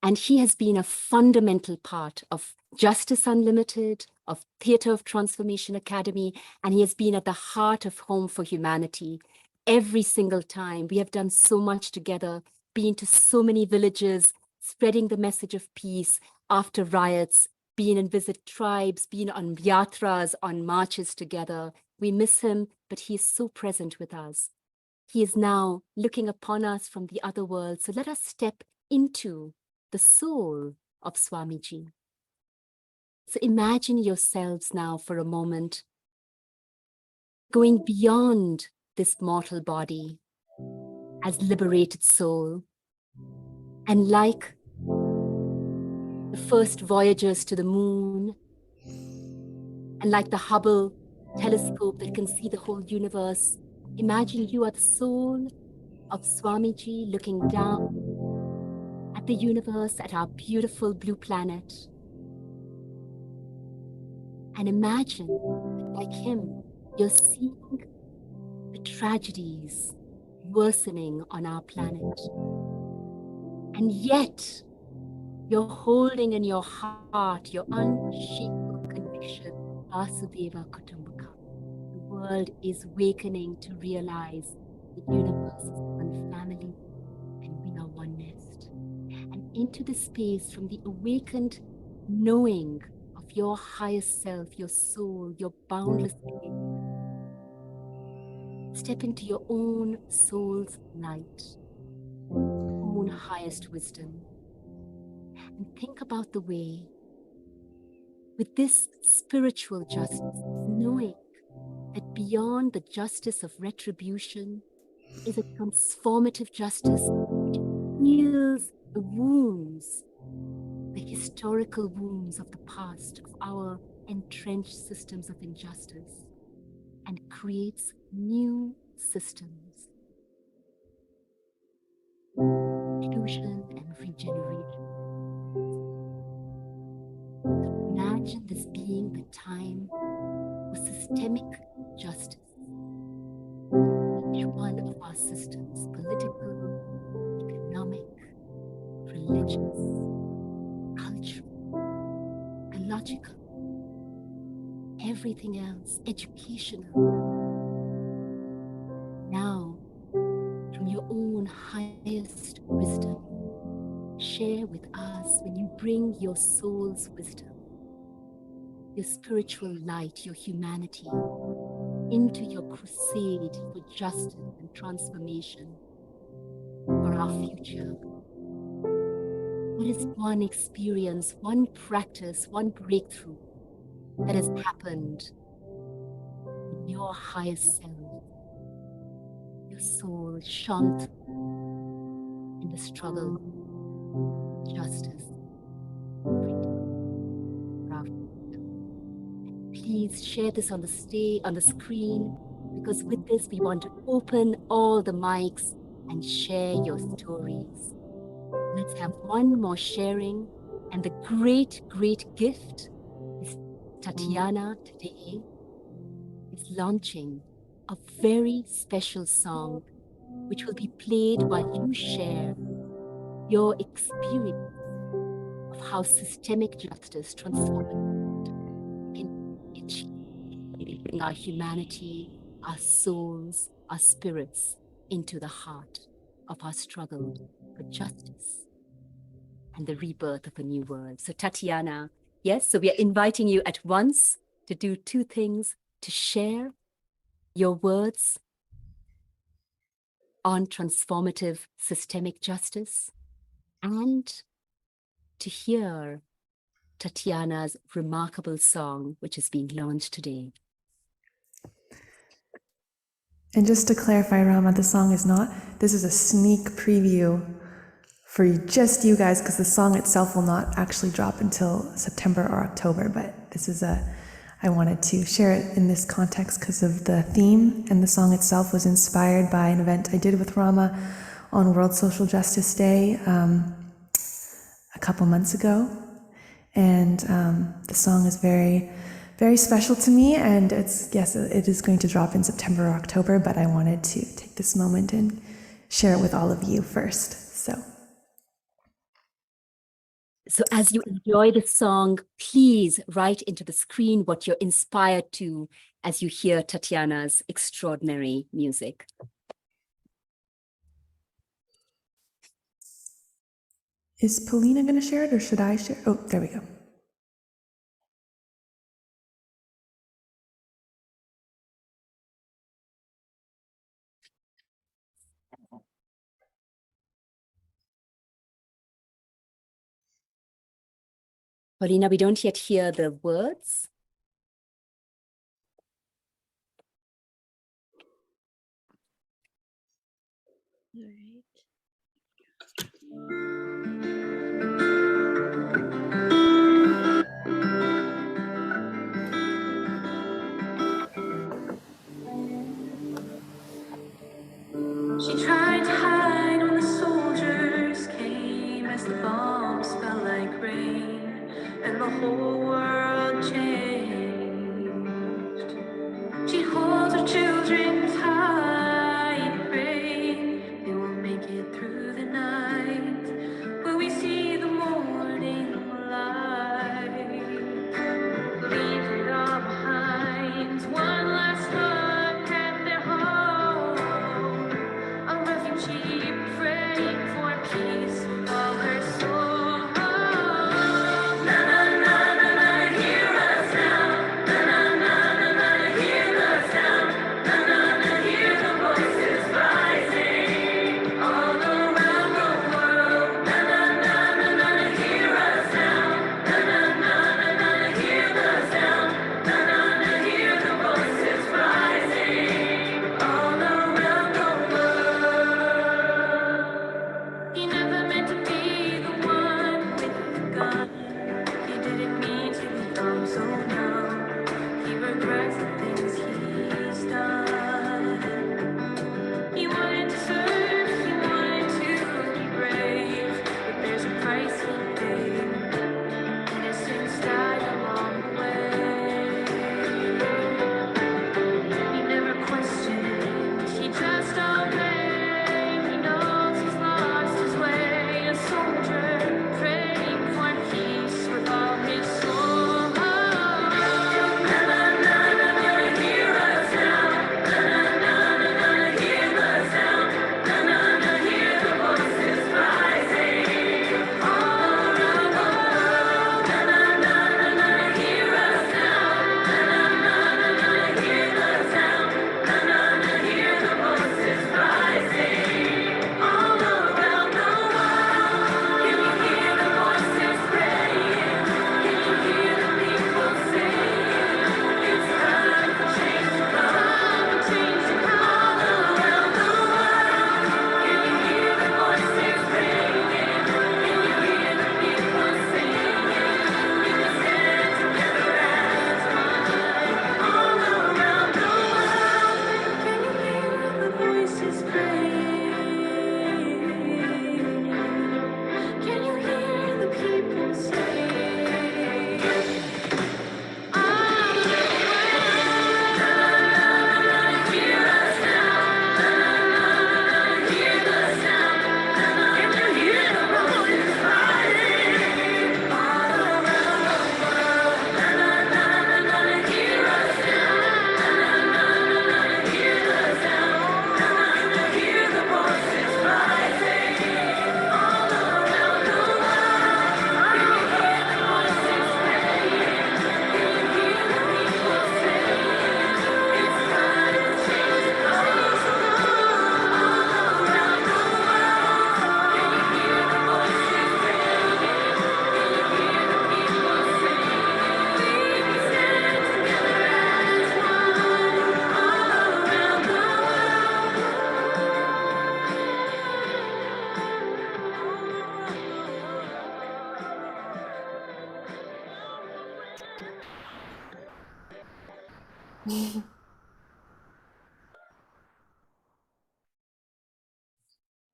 and he has been a fundamental part of Justice Unlimited, of Theatre of Transformation Academy, and he has been at the heart of Home for Humanity. Every single time we have done so much together, been to so many villages, spreading the message of peace after riots, been and visit tribes, been on yatras, on marches together. We miss him, but he is so present with us. He is now looking upon us from the other world. So let us step into the soul of Swamiji. So imagine yourselves now for a moment going beyond this mortal body as liberated soul. And like the first voyagers to the moon, and like the Hubble telescope that can see the whole universe, imagine you are the soul of Swamiji looking down at the universe, at our beautiful blue planet. And imagine that, like him, you're seeing the tragedies worsening on our planet. And yet, you're holding in your heart your unshakable conviction, Vasudeva Kutumbakam. The world is wakening to realize the universe is one family and we are one nest. And into the space from the awakened knowing of your highest self, your soul, your boundless being, step into your own soul's light, your own highest wisdom. And think about the way, with this spiritual justice, knowing that beyond the justice of retribution is a transformative justice which heals the wounds, the historical wounds of the past, of our entrenched systems of injustice, and creates new systems, inclusion and regeneration. Imagine this being the time for systemic justice. Each one of our systems, political, economic, religious, cultural, ecological, everything else, educational. Now, from your own highest wisdom, share with us when you bring your soul's wisdom, your spiritual light, your humanity. into your crusade for justice and transformation for our future. What is one experience, one practice, one breakthrough that has happened in your highest self, your soul shone through in the struggle, justice, freedom for our future? Please share this on the screen, because with this we want to open all the mics and share your stories. Let's have one more sharing. And the great, great gift is Tatiana today is launching a very special song, which will be played while you share your experience of how systemic justice transformative can achieve our humanity, our souls, our spirits into the heart of our struggle for justice and the rebirth of a new world. So Tatiana, yes, so we are inviting you at once to do two things: to share your words on transformative systemic justice and to hear Tatiana's remarkable song, which is being launched today. And just to clarify, Rama, the song is not, this is a sneak preview for just you guys, because the song itself will not actually drop until September or October, but this is I wanted to share it in this context because of the theme, and the song itself was inspired by an event I did with Rama on World Social Justice Day a couple months ago, and the song is very, very special to me, and it is going to drop in September or October, but I wanted to take this moment and share it with all of you first, So as you enjoy the song, please write into the screen what you're inspired to as you hear Tatiana's extraordinary music. Is Polina going to share it, or should I share? Oh, there we go. Paulina, we don't yet hear the words. All right. She tried to hide when the soldiers came, as the bombs fell like rain, and the whole world changed. She holds her children tight and pray they will make it through the night.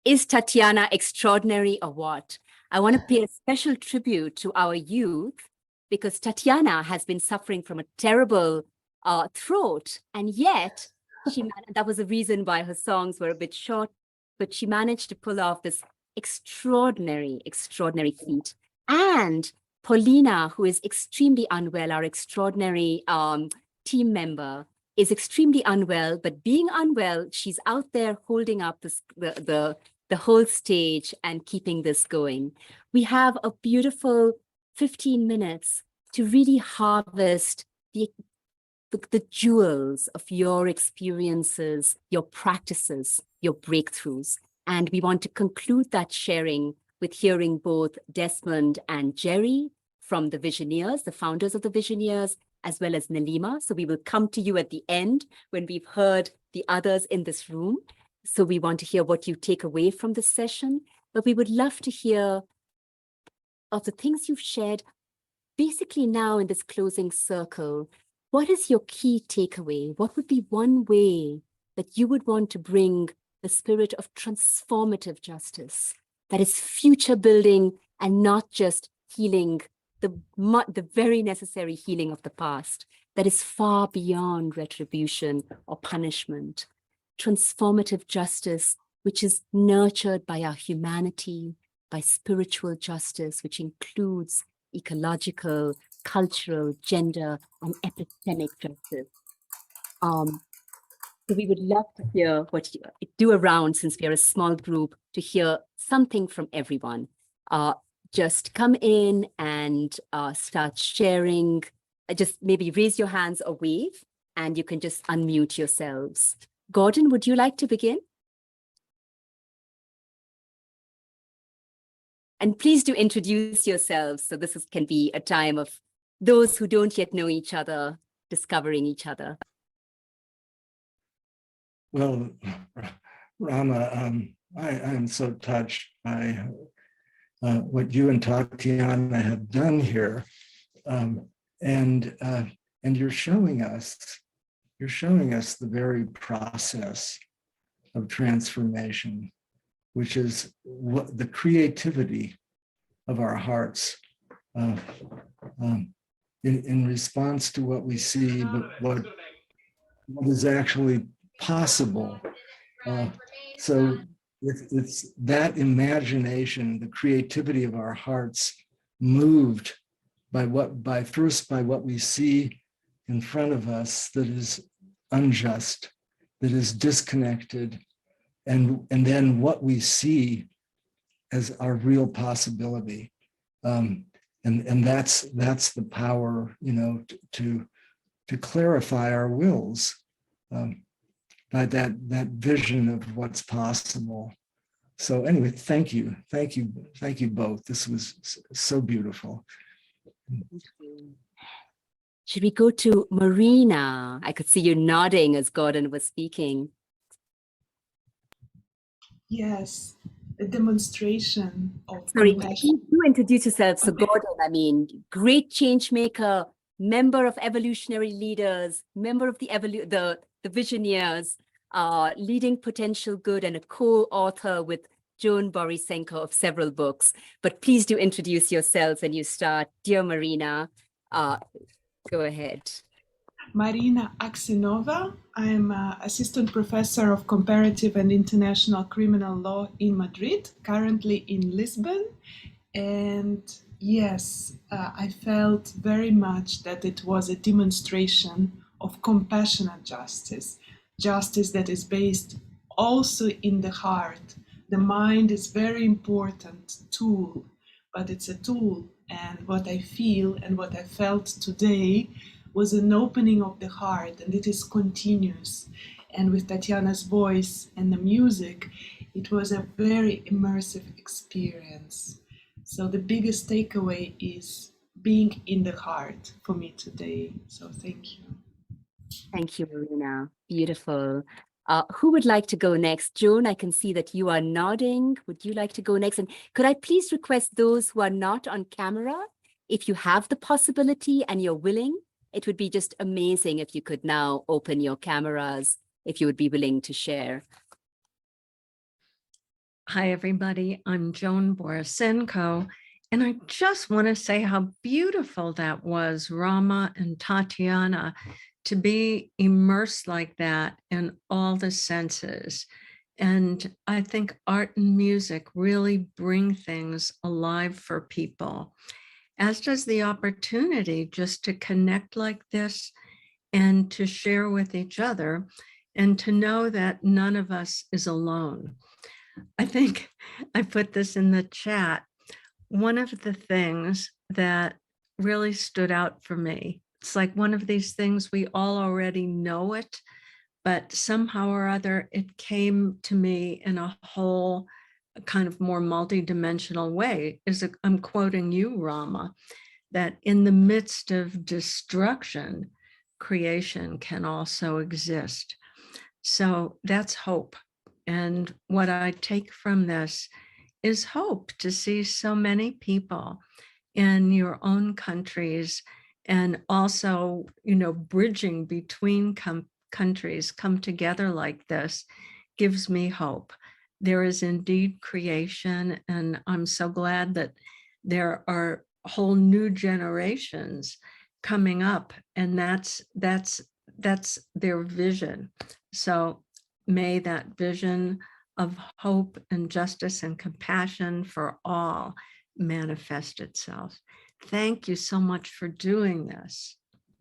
Is Tatiana extraordinary or what? I want to pay a special tribute to our youth because Tatiana has been suffering from a terrible throat, and yet that was the reason why her songs were a bit short, but she managed to pull off this extraordinary, extraordinary feat. And Paulina, who is extremely unwell, our extraordinary team member, is extremely unwell, but being unwell, she's out there holding up the whole stage and keeping this going. We have a beautiful 15 minutes to really harvest the jewels of your experiences, your practices, your breakthroughs. And we want to conclude that sharing with hearing both Desmond and Jerry from the Visioneers, the founders of the Visioneers, as well as Nalima. So we will come to you at the end when we've heard the others in this room. So we want to hear what you take away from this session, but we would love to hear of the things you've shared. Basically now in this closing circle, what is your key takeaway? What would be one way that you would want to bring the spirit of transformative justice that is future building and not just healing the very necessary healing of the past that is far beyond retribution or punishment? Transformative justice, which is nurtured by our humanity, by spiritual justice, which includes ecological, cultural, gender, and epistemic justice. So we would love to hear what you do around, since we are a small group, to hear something from everyone. Just come in and start sharing. Just maybe raise your hands or wave, and you can just unmute yourselves. Gordon, would you like to begin? And please do introduce yourselves. So this can be a time of those who don't yet know each other, discovering each other. Well, Rama, I am so touched by what you and Tatiana have done here. And you're showing us the very process of transformation, which is what the creativity of our hearts in response to what we see, but what is actually possible. So it's that imagination, the creativity of our hearts, moved by what we see in front of us that is unjust, that is disconnected, and then what we see as our real possibility, and that's the power, to clarify our wills by that vision of what's possible. So anyway, thank you both. This was so beautiful. Should we go to Marina? I could see you nodding as Gordon was speaking. Yes, a demonstration of Sorry, compassion. do introduce yourself. So Gordon, great change maker, member of Evolutionary Leaders, member of the Visioneers, leading Potential Good, and a co-author with Joan Borisenko of several books. But please do introduce yourselves and you start. Dear Marina, go ahead. Marina Aksenova. I'm assistant professor of comparative and international criminal law in Madrid, currently in Lisbon. And yes, I felt very much that it was a demonstration of compassionate justice, justice that is based also in the heart. The mind is very important tool, but it's a tool. And what I feel and what I felt today was an opening of the heart, and it is continuous. And with Tatiana's voice and the music, it was a very immersive experience. So the biggest takeaway is being in the heart for me today. So thank you. Thank you, Marina. Beautiful. Who would like to go next? Joan, I can see that you are nodding. Would you like to go next? And could I please request those who are not on camera, if you have the possibility and you're willing, it would be just amazing if you could now open your cameras, if you would be willing to share. Hi, everybody. I'm Joan Borisenko, and I just want to say how beautiful that was, Rama and Tatiana, to be immersed like that in all the senses. And I think art and music really bring things alive for people, as does the opportunity just to connect like this and to share with each other and to know that none of us is alone. I think I put this in the chat. One of the things that really stood out for me, it's like one of these things we all already know it, but somehow or other it came to me in a whole kind of more multidimensional way. I'm quoting you, Rama, that in the midst of destruction, creation can also exist. So that's hope. And what I take from this is hope to see so many people in your own countries and also, bridging between countries come together like this gives me hope. There is indeed creation, and I'm so glad that there are whole new generations coming up, and that's their vision. So may that vision of hope and justice and compassion for all manifest itself. Thank you so much for doing this.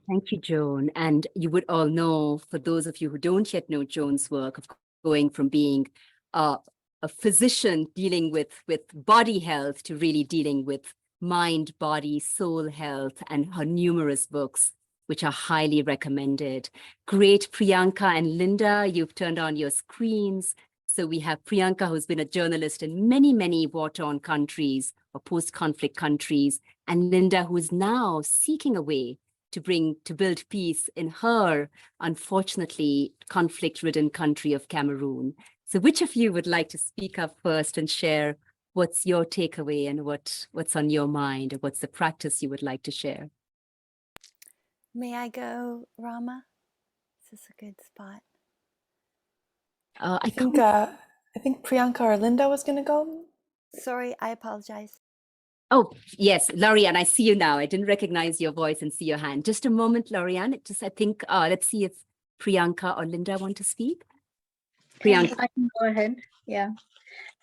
Thank you, Joan. And you would all know, for those of you who don't yet know Joan's work, of going from being a physician dealing with body health to really dealing with mind, body, soul health, and her numerous books, which are highly recommended. Great. Priyanka and Linda, you've turned on your screens. So we have Priyanka, who's been a journalist in many, many war-torn countries or post-conflict countries, and Linda, who is now seeking a way to build peace in her, unfortunately, conflict-ridden country of Cameroon. So which of you would like to speak up first and share what's your takeaway and what's on your mind, or what's the practice you would like to share? May I go, Rama? Is this a good spot? I think Priyanka or Linda was going to go. Sorry, I apologize. Oh, yes, Lorianne, I see you now. I didn't recognize your voice and see your hand. Just a moment, Lorianne. I think, let's see if Priyanka or Linda want to speak. Priyanka. I can go ahead. Yeah.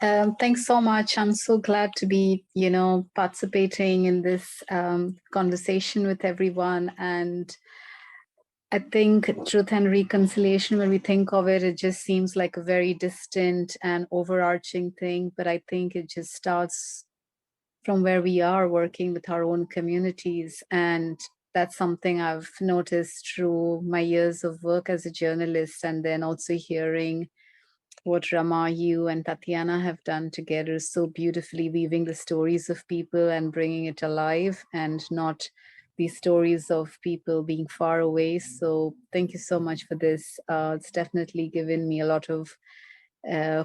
Thanks so much. I'm so glad to be, participating in this conversation with everyone. And I think truth and reconciliation, when we think of it, it just seems like a very distant and overarching thing. But I think it just starts from where we are working with our own communities. And that's something I've noticed through my years of work as a journalist, and then also hearing what Rama, you and Tatiana have done together, so beautifully weaving the stories of people and bringing it alive, and not these stories of people being far away. So thank you so much for this. It's definitely given me a lot of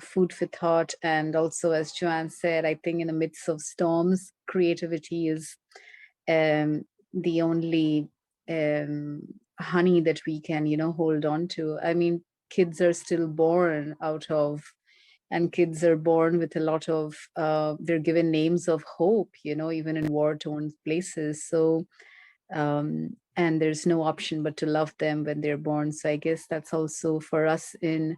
food for thought. And also, as Joanne said, I think in the midst of storms, creativity is the only honey that we can, hold on to. I mean, kids are still born out of, and kids are born with a lot of, they're given names of hope, even in war-torn places. So, and there's no option but to love them when they're born. So I guess that's also for us in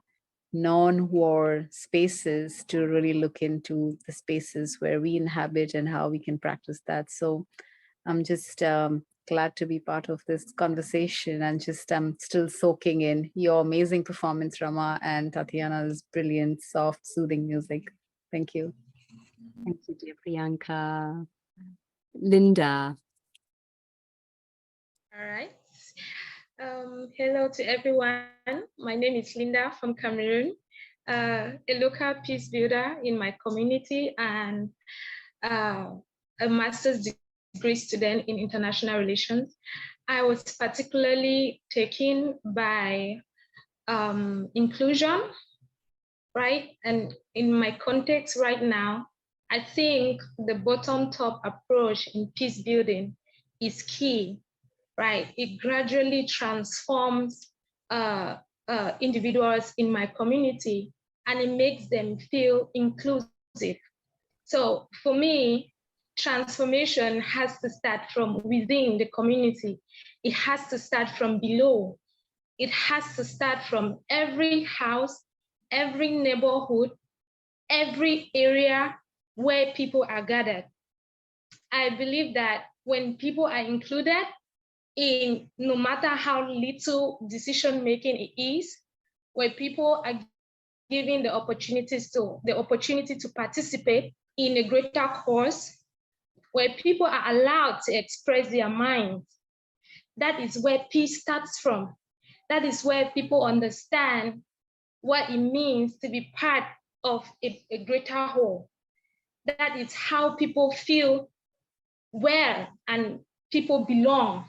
non-war spaces to really look into the spaces where we inhabit and how we can practice that. So I'm just glad to be part of this conversation, and just still soaking in your amazing performance, Rama, and Tatiana's brilliant, soft, soothing music. Thank you. Thank you, dear Priyanka. Linda. All right. Hello to everyone. My name is Linda from Cameroon, a local peace builder in my community, and a master's degree student in international relations. I was particularly taken by inclusion, right? And in my context right now, I think the bottom-top approach in peace building is key. right? It gradually transforms individuals in my community, and it makes them feel inclusive. So for me, transformation has to start from within the community. It has to start from below. It has to start from every house, every neighborhood, every area where people are gathered. I believe that when people are included in no matter how little decision making it is, where people are given the opportunity to participate in a greater cause, where people are allowed to express their minds, that is where peace starts from. That is where people understand what it means to be part of a greater whole. That is how people feel well and people belong.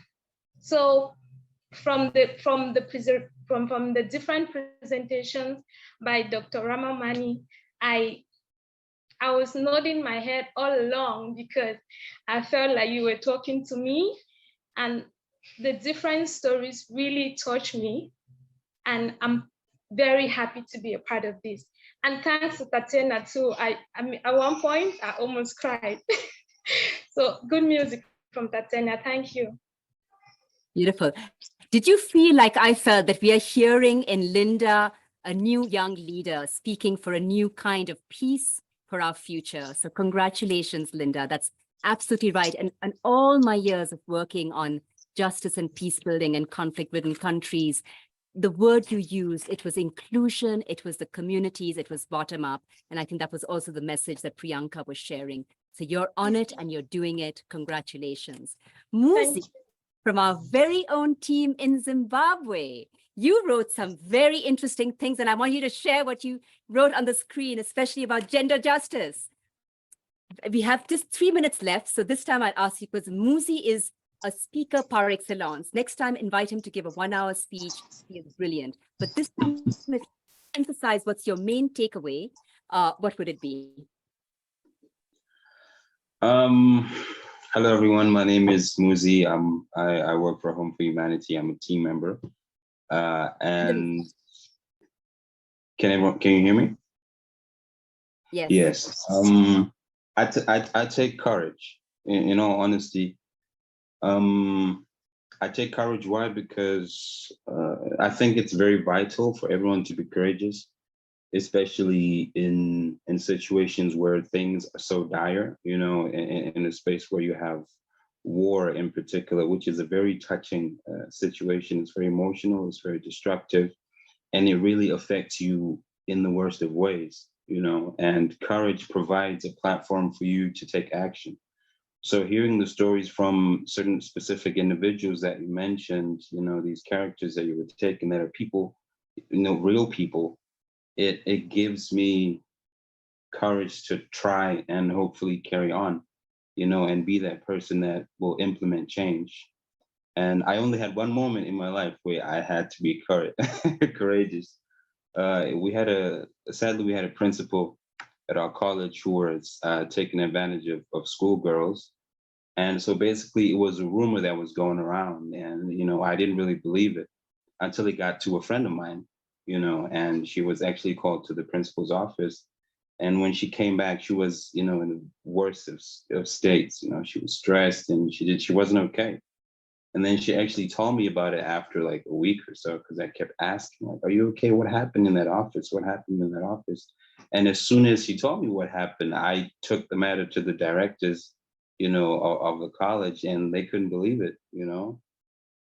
So from the different presentations by Dr. Ramamani, I was nodding my head all along because I felt like you were talking to me, and the different stories really touched me, and I'm very happy to be a part of this. And thanks to Tatiana too. I mean, at one point I almost cried. So good music from Tatiana. Thank you. Beautiful. Did you feel like I felt that we are hearing in Linda a new young leader speaking for a new kind of peace for our future? So congratulations, Linda. That's absolutely right. And all my years of working on justice and peace building and conflict-ridden countries, the word you used, it was inclusion, it was the communities, it was bottom up. And I think that was also the message that Priyanka was sharing. So you're on it and you're doing it. Congratulations. Muzi, from our very own team in Zimbabwe. You wrote some very interesting things, and I want you to share what you wrote on the screen, especially about gender justice. We have just 3 minutes left, so this time I'll ask you, because Muzi is a speaker par excellence. Next time, invite him to give a 1-hour speech. He is brilliant. But this time, if you emphasize what's your main takeaway, what would it be? Hello, everyone. My name is Muzi. I work for Home for Humanity. I'm a team member. And can you hear me? Yes. Yes. I take courage. In all honesty, I take courage. Why? Because I think it's very vital for everyone to be courageous, especially in situations where things are so dire, in a space where you have war in particular, which is a very touching situation. It's very emotional, it's very destructive, and it really affects you in the worst of ways, and courage provides a platform for you to take action. So hearing the stories from certain specific individuals that you mentioned, these characters that you were taking that are people, real people, it gives me courage to try and hopefully carry on, and be that person that will implement change. And I only had one moment in my life where I had to be courageous. Sadly, we had a principal at our college who was taking advantage of schoolgirls. And so basically it was a rumor that was going around, and, I didn't really believe it until it got to a friend of mine, and she was actually called to the principal's office. And when she came back, she was, in the worst of states. She was stressed and she wasn't okay. And then she actually told me about it after like a week or so, because I kept asking, like, are you okay? What happened in that office? What happened in that office? And as soon as she told me what happened, I took the matter to the directors, of the college, and they couldn't believe it,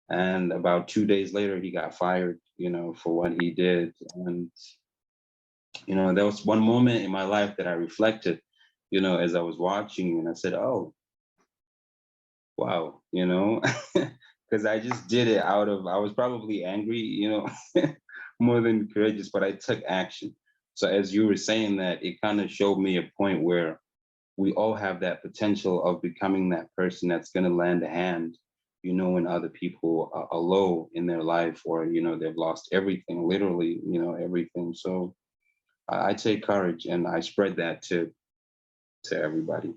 And about 2 days later, he got fired, for what he did. And, there was one moment in my life that I reflected, as I was watching, and I said, oh, wow, because I just did it I was probably angry, more than courageous, but I took action. So as you were saying that, it kind of showed me a point where we all have that potential of becoming that person that's going to lend a hand, when other people are low in their life, or, they've lost everything, literally, everything. So I take courage and I spread that to everybody.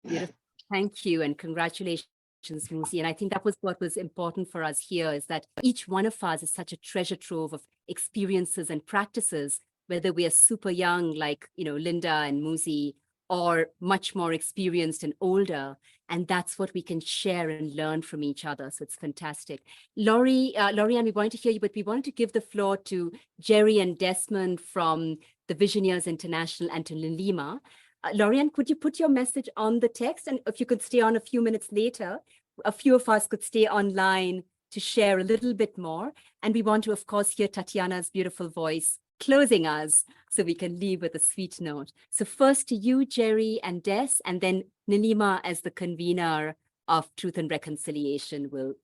Beautiful. Thank you and congratulations Lucy. And I think that was what was important for us here, is that each one of us is such a treasure trove of experiences and practices, whether we are super young, like, Linda and Musi, or much more experienced and older. And that's what we can share and learn from each other. So it's fantastic. Laurie, and we wanted to hear you, but we wanted to give the floor to Jerry and Desmond from the Visioneers International and to Lilima. Lorian, could you put your message on the text? And if you could stay on a few minutes later, a few of us could stay online to share a little bit more. And we want to, of course, hear Tatiana's beautiful voice closing us so we can leave with a sweet note. So first to you, Jerry and Des, and then Nilima as the convener of Truth and Reconciliation will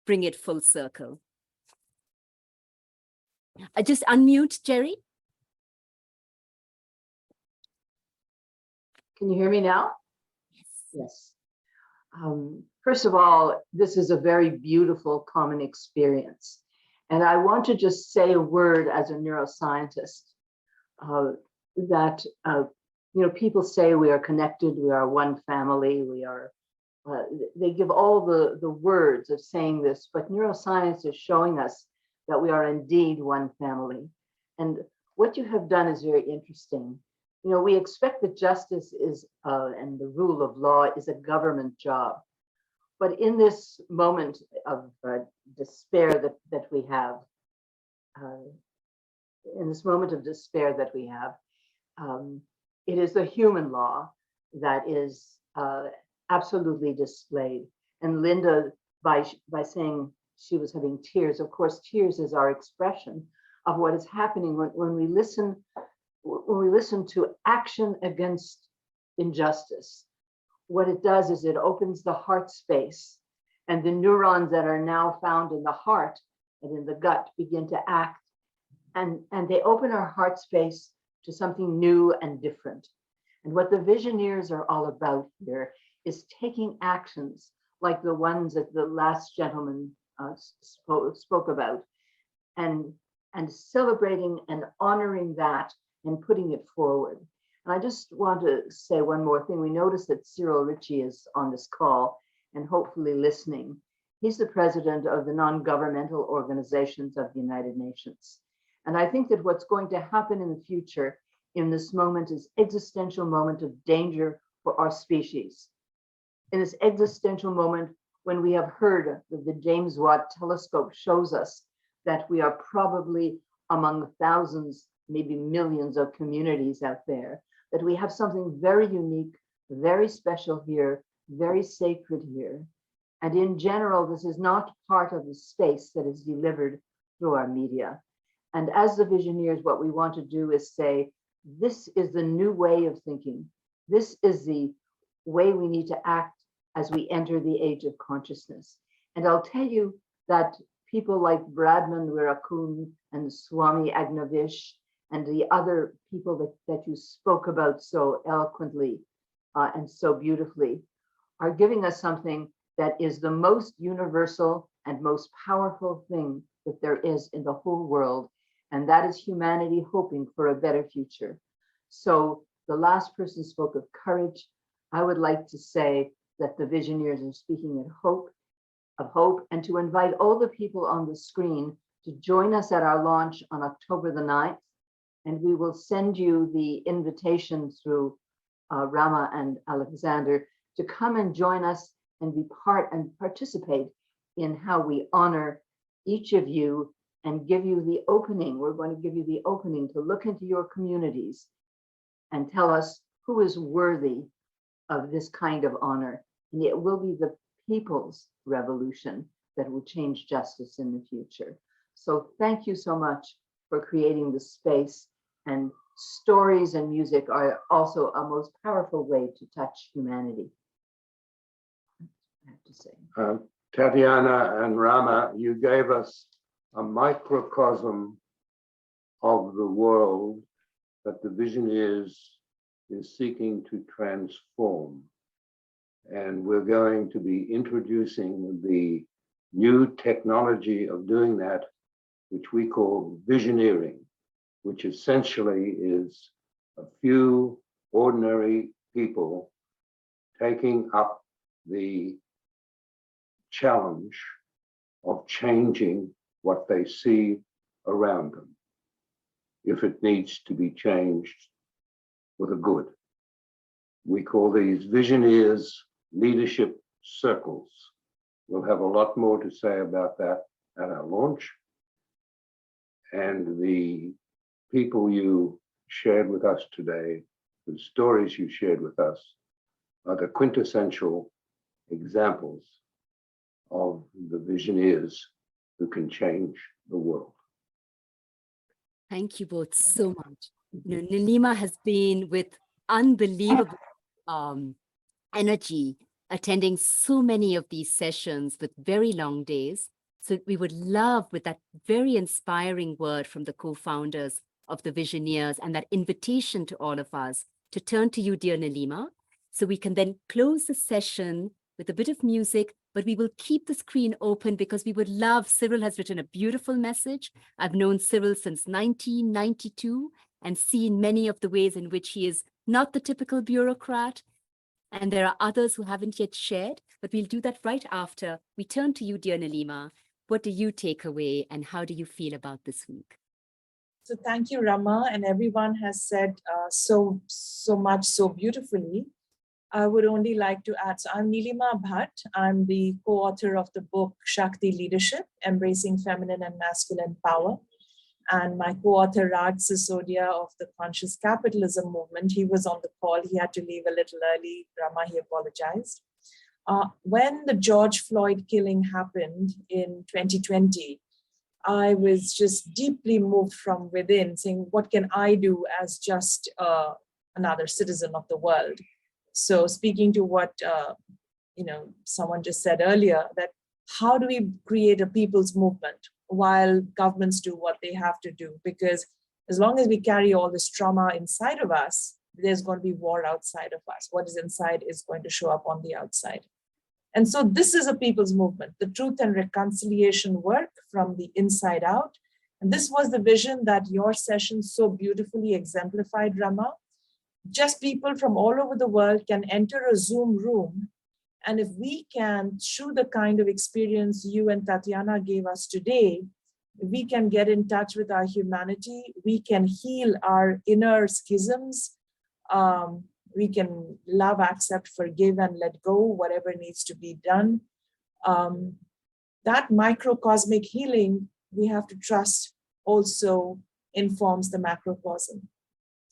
bring it full circle. Just unmute, Jerry. Can you hear me now? Yes. First of all, this is a very beautiful common experience. And I want to just say a word as a neuroscientist that, people say we are connected, we are one family, we are, they give all the words of saying this, but neuroscience is showing us that we are indeed one family. And what you have done is very interesting. We expect that justice is, and the rule of law is a government job. But in this moment of despair that we have, it is the human law that is absolutely displayed. And Linda, by saying she was having tears, of course, tears is our expression of what is happening when we listen to action against injustice. What it does is it opens the heart space, and the neurons that are now found in the heart and in the gut begin to act, and they open our heart space to something new and different. And what the Visioneers are all about here is taking actions like the ones that the last gentleman spoke about, and celebrating and honoring that and putting it forward. And I just want to say one more thing. We noticed that Cyril Ritchie is on this call and hopefully listening. He's the president of the non-governmental organizations of the United Nations. And I think that what's going to happen in the future in this moment is existential moment of danger for our species. In this existential moment, when we have heard that the James Watt telescope shows us that we are probably among thousands, maybe millions of communities out there, that we have something very unique, very special here, very sacred here. And in general, this is not part of the space that is delivered through our media. And as the Visioneers, what we want to do is say, this is the new way of thinking. This is the way we need to act as we enter the age of consciousness. And I'll tell you that people like Bradman Wirakun and Swami Agnavish and the other people that you spoke about so eloquently and so beautifully are giving us something that is the most universal and most powerful thing that there is in the whole world. And that is humanity hoping for a better future. So the last person spoke of courage. I would like to say that the Visioneers are speaking of hope, and to invite all the people on the screen to join us at our launch on October the 9th. And we will send you the invitation through Rama and Alexander to come and join us and be part and participate in how we honor each of you and give you the opening. We're going to give you the opening to look into your communities and tell us who is worthy of this kind of honor. And it will be the people's revolution that will change justice in the future. So thank you so much for creating the space. And stories and music are also a most powerful way to touch humanity, I have to say. Tatiana and Rama, you gave us a microcosm of the world that the Visioneers is seeking to transform. And we're going to be introducing the new technology of doing that, which we call visioneering, which essentially is a few ordinary people taking up the challenge of changing what they see around them, if it needs to be changed for the good. We call these Visioneers Leadership Circles. We'll have a lot more to say about that at our launch. And the people you shared with us today, the stories you shared with us, are the quintessential examples of the Visioneers who can change the world. Thank you both so much. You know, Nilima has been with unbelievable energy, attending so many of these sessions with very long days. So we would love, with that very inspiring word from the co-founders of the Visioneers and that invitation to all of us to turn to you, dear Nilima, so we can then close the session with a bit of music, but we will keep the screen open because we would love, Cyril has written a beautiful message. I've known Cyril since 1992 and seen many of the ways in which he is not the typical bureaucrat. And there are others who haven't yet shared, but we'll do that right after we turn to you, dear Nilima. What do you take away and how do you feel about this week? So thank you, Rama, and everyone has said so much so beautifully. I would only like to add, so I'm Nilima Bhatt. I'm the co-author of the book Shakti Leadership, Embracing Feminine and Masculine Power. And my co-author Raj Sisodia of the Conscious Capitalism Movement, he was on the call. He had to leave a little early. Rama, he apologized. When the George Floyd killing happened in 2020, I was just deeply moved from within, saying, what can I do as just another citizen of the world? So speaking to what someone just said earlier, that how do we create a people's movement while governments do what they have to do? Because as long as we carry all this trauma inside of us, there's going to be war outside of us. What is inside is going to show up on the outside. And so this is a people's movement, the truth and reconciliation work from the inside out. And this was the vision that your session so beautifully exemplified, Rama. Just people from all over the world can enter a Zoom room. And if we can, through the kind of experience you and Tatiana gave us today, we can get in touch with our humanity, we can heal our inner schisms, we can love, accept, forgive, and let go, whatever needs to be done. That microcosmic healing, we have to trust, also informs the macrocosm.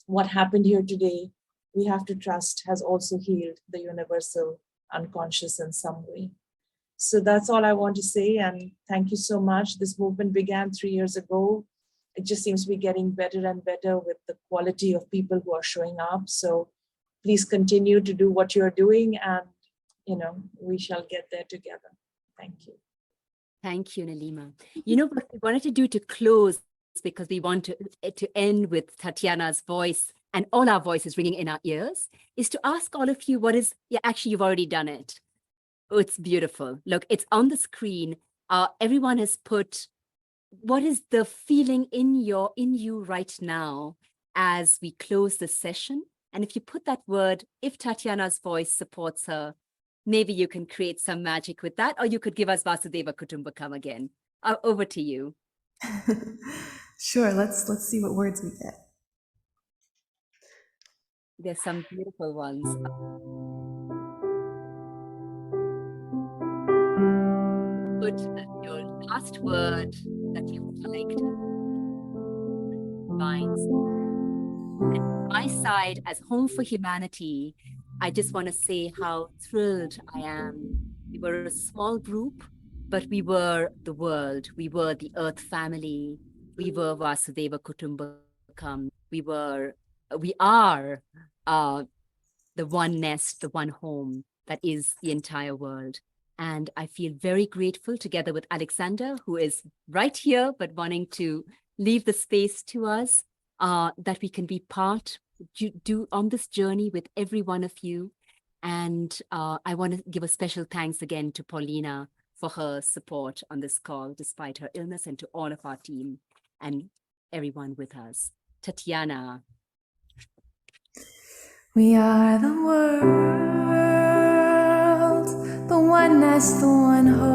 What happened here today, we have to trust, has also healed the universal unconscious in some way. So that's all I want to say, and thank you so much. This movement began 3 years ago. It just seems to be getting better and better with the quality of people who are showing up. So please continue to do what you're doing, and we shall get there together. Thank you. Thank you, Nilima. You know what we wanted to do to close, because we want to end with Tatiana's voice and all our voices ringing in our ears, is to ask all of you what is, actually, you've already done it. Oh, it's beautiful. Look, it's on the screen. Everyone has put, what is the feeling in you right now as we close the session? And if you put that word, if Tatiana's voice supports her, maybe you can create some magic with that, or you could give us Vasudeva Kutumbakam again. Over to you. Sure, let's see what words we get. There's some beautiful ones. Put your last word that you would like to find. And from my side, as Home for Humanity, I just want to say how thrilled I am. We were a small group, but we were the world. We were the Earth family. We were Vasudeva Kutumbakam. We are the one nest, the one home that is the entire world. And I feel very grateful, together with Alexander, who is right here, but wanting to leave the space to us, that we can be part, do on this journey with every one of you. And I want to give a special thanks again to Paulina for her support on this call, despite her illness, and to all of our team and everyone with us. Tatiana. We are the world, the one nest, the one hope.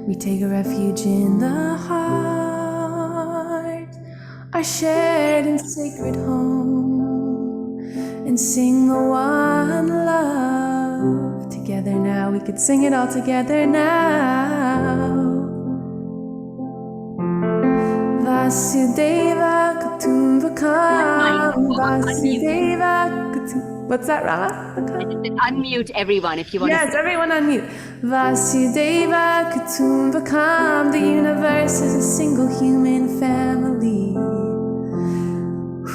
We take a refuge in the heart, our shared and sacred home, and sing the one love together now. We could sing it all together now. Vasudeva Kutumbakam, Vasudeva Kutumbakam. What's that, Rama? Unmute everyone if you want Yes, everyone unmute. Vasudeva Kutumbakam. The universe is a single human family.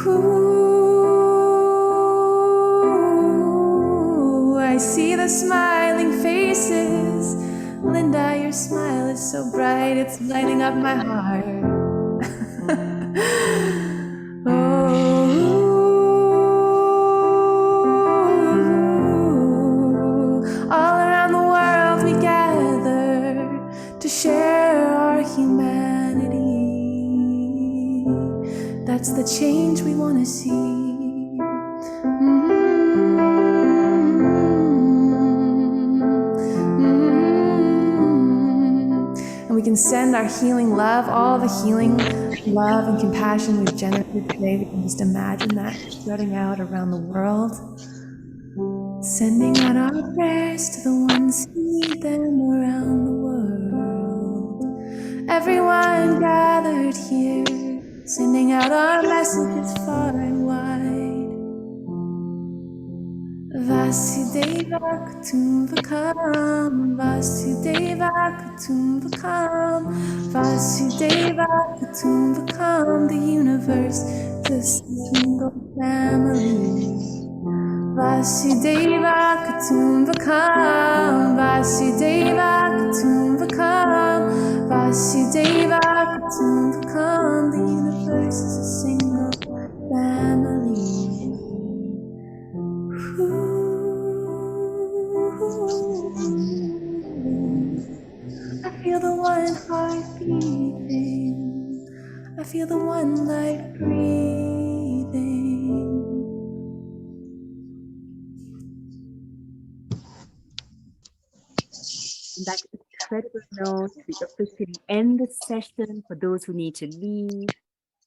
Ooh, I see the smiling faces. Linda, your smile is so bright, it's lighting up my heart. All around the world we gather to share our humanity. That's the change we want to see. And we can send our healing love, all the healing love and compassion we've generated today. We can just imagine that spreading out around the world. Sending out our prayers to the ones who need them around the world. Everyone gathered here, sending out our messages far and wide. Vasudeva Kutumbakam, Vasudeva Kutumbakam, Vasudeva Kutumbakam. The universe is a single family. Vasudeva Kutumbakam, Vasudeva Kutumbakam, Vasudeva Kutumbakam. The universe is a single family. I feel the one heart beating. I feel the one light breathing. On that incredible note, we officially end the session. For those who need to leave,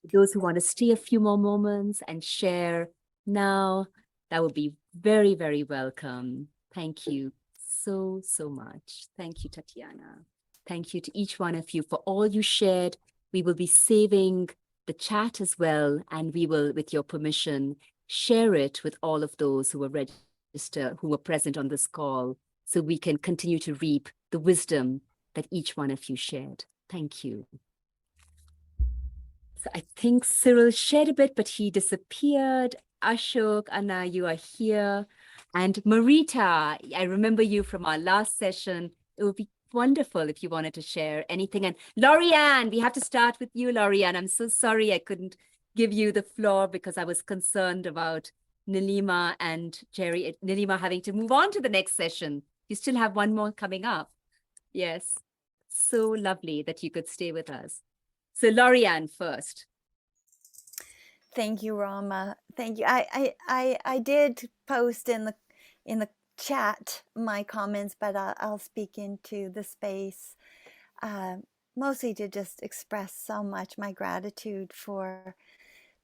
for those who want to stay a few more moments and share now, that would be very, very welcome. Thank you so, so much. Thank you, Tatiana. Thank you to each one of you for all you shared. We will be saving the chat as well, and we will, with your permission, share it with all of those who were registered, who were present on this call, so we can continue to reap the wisdom that each one of you shared. Thank you. So I think Cyril shared a bit, but he disappeared. Ashok, Anna, you are here. And Marita, I remember you from our last session. It would be wonderful if you wanted to share anything. And Lorianne, we have to start with you, Lorianne. I'm so sorry I couldn't give you the floor because I was concerned about Nilima and Jerry, Nilima having to move on to the next session. You still have one more coming up. Yes. So lovely that you could stay with us. So Lorianne first. Thank you, Rama. Thank you. I did post in the chat my comments, but I'll speak into the space, mostly to just express so much my gratitude for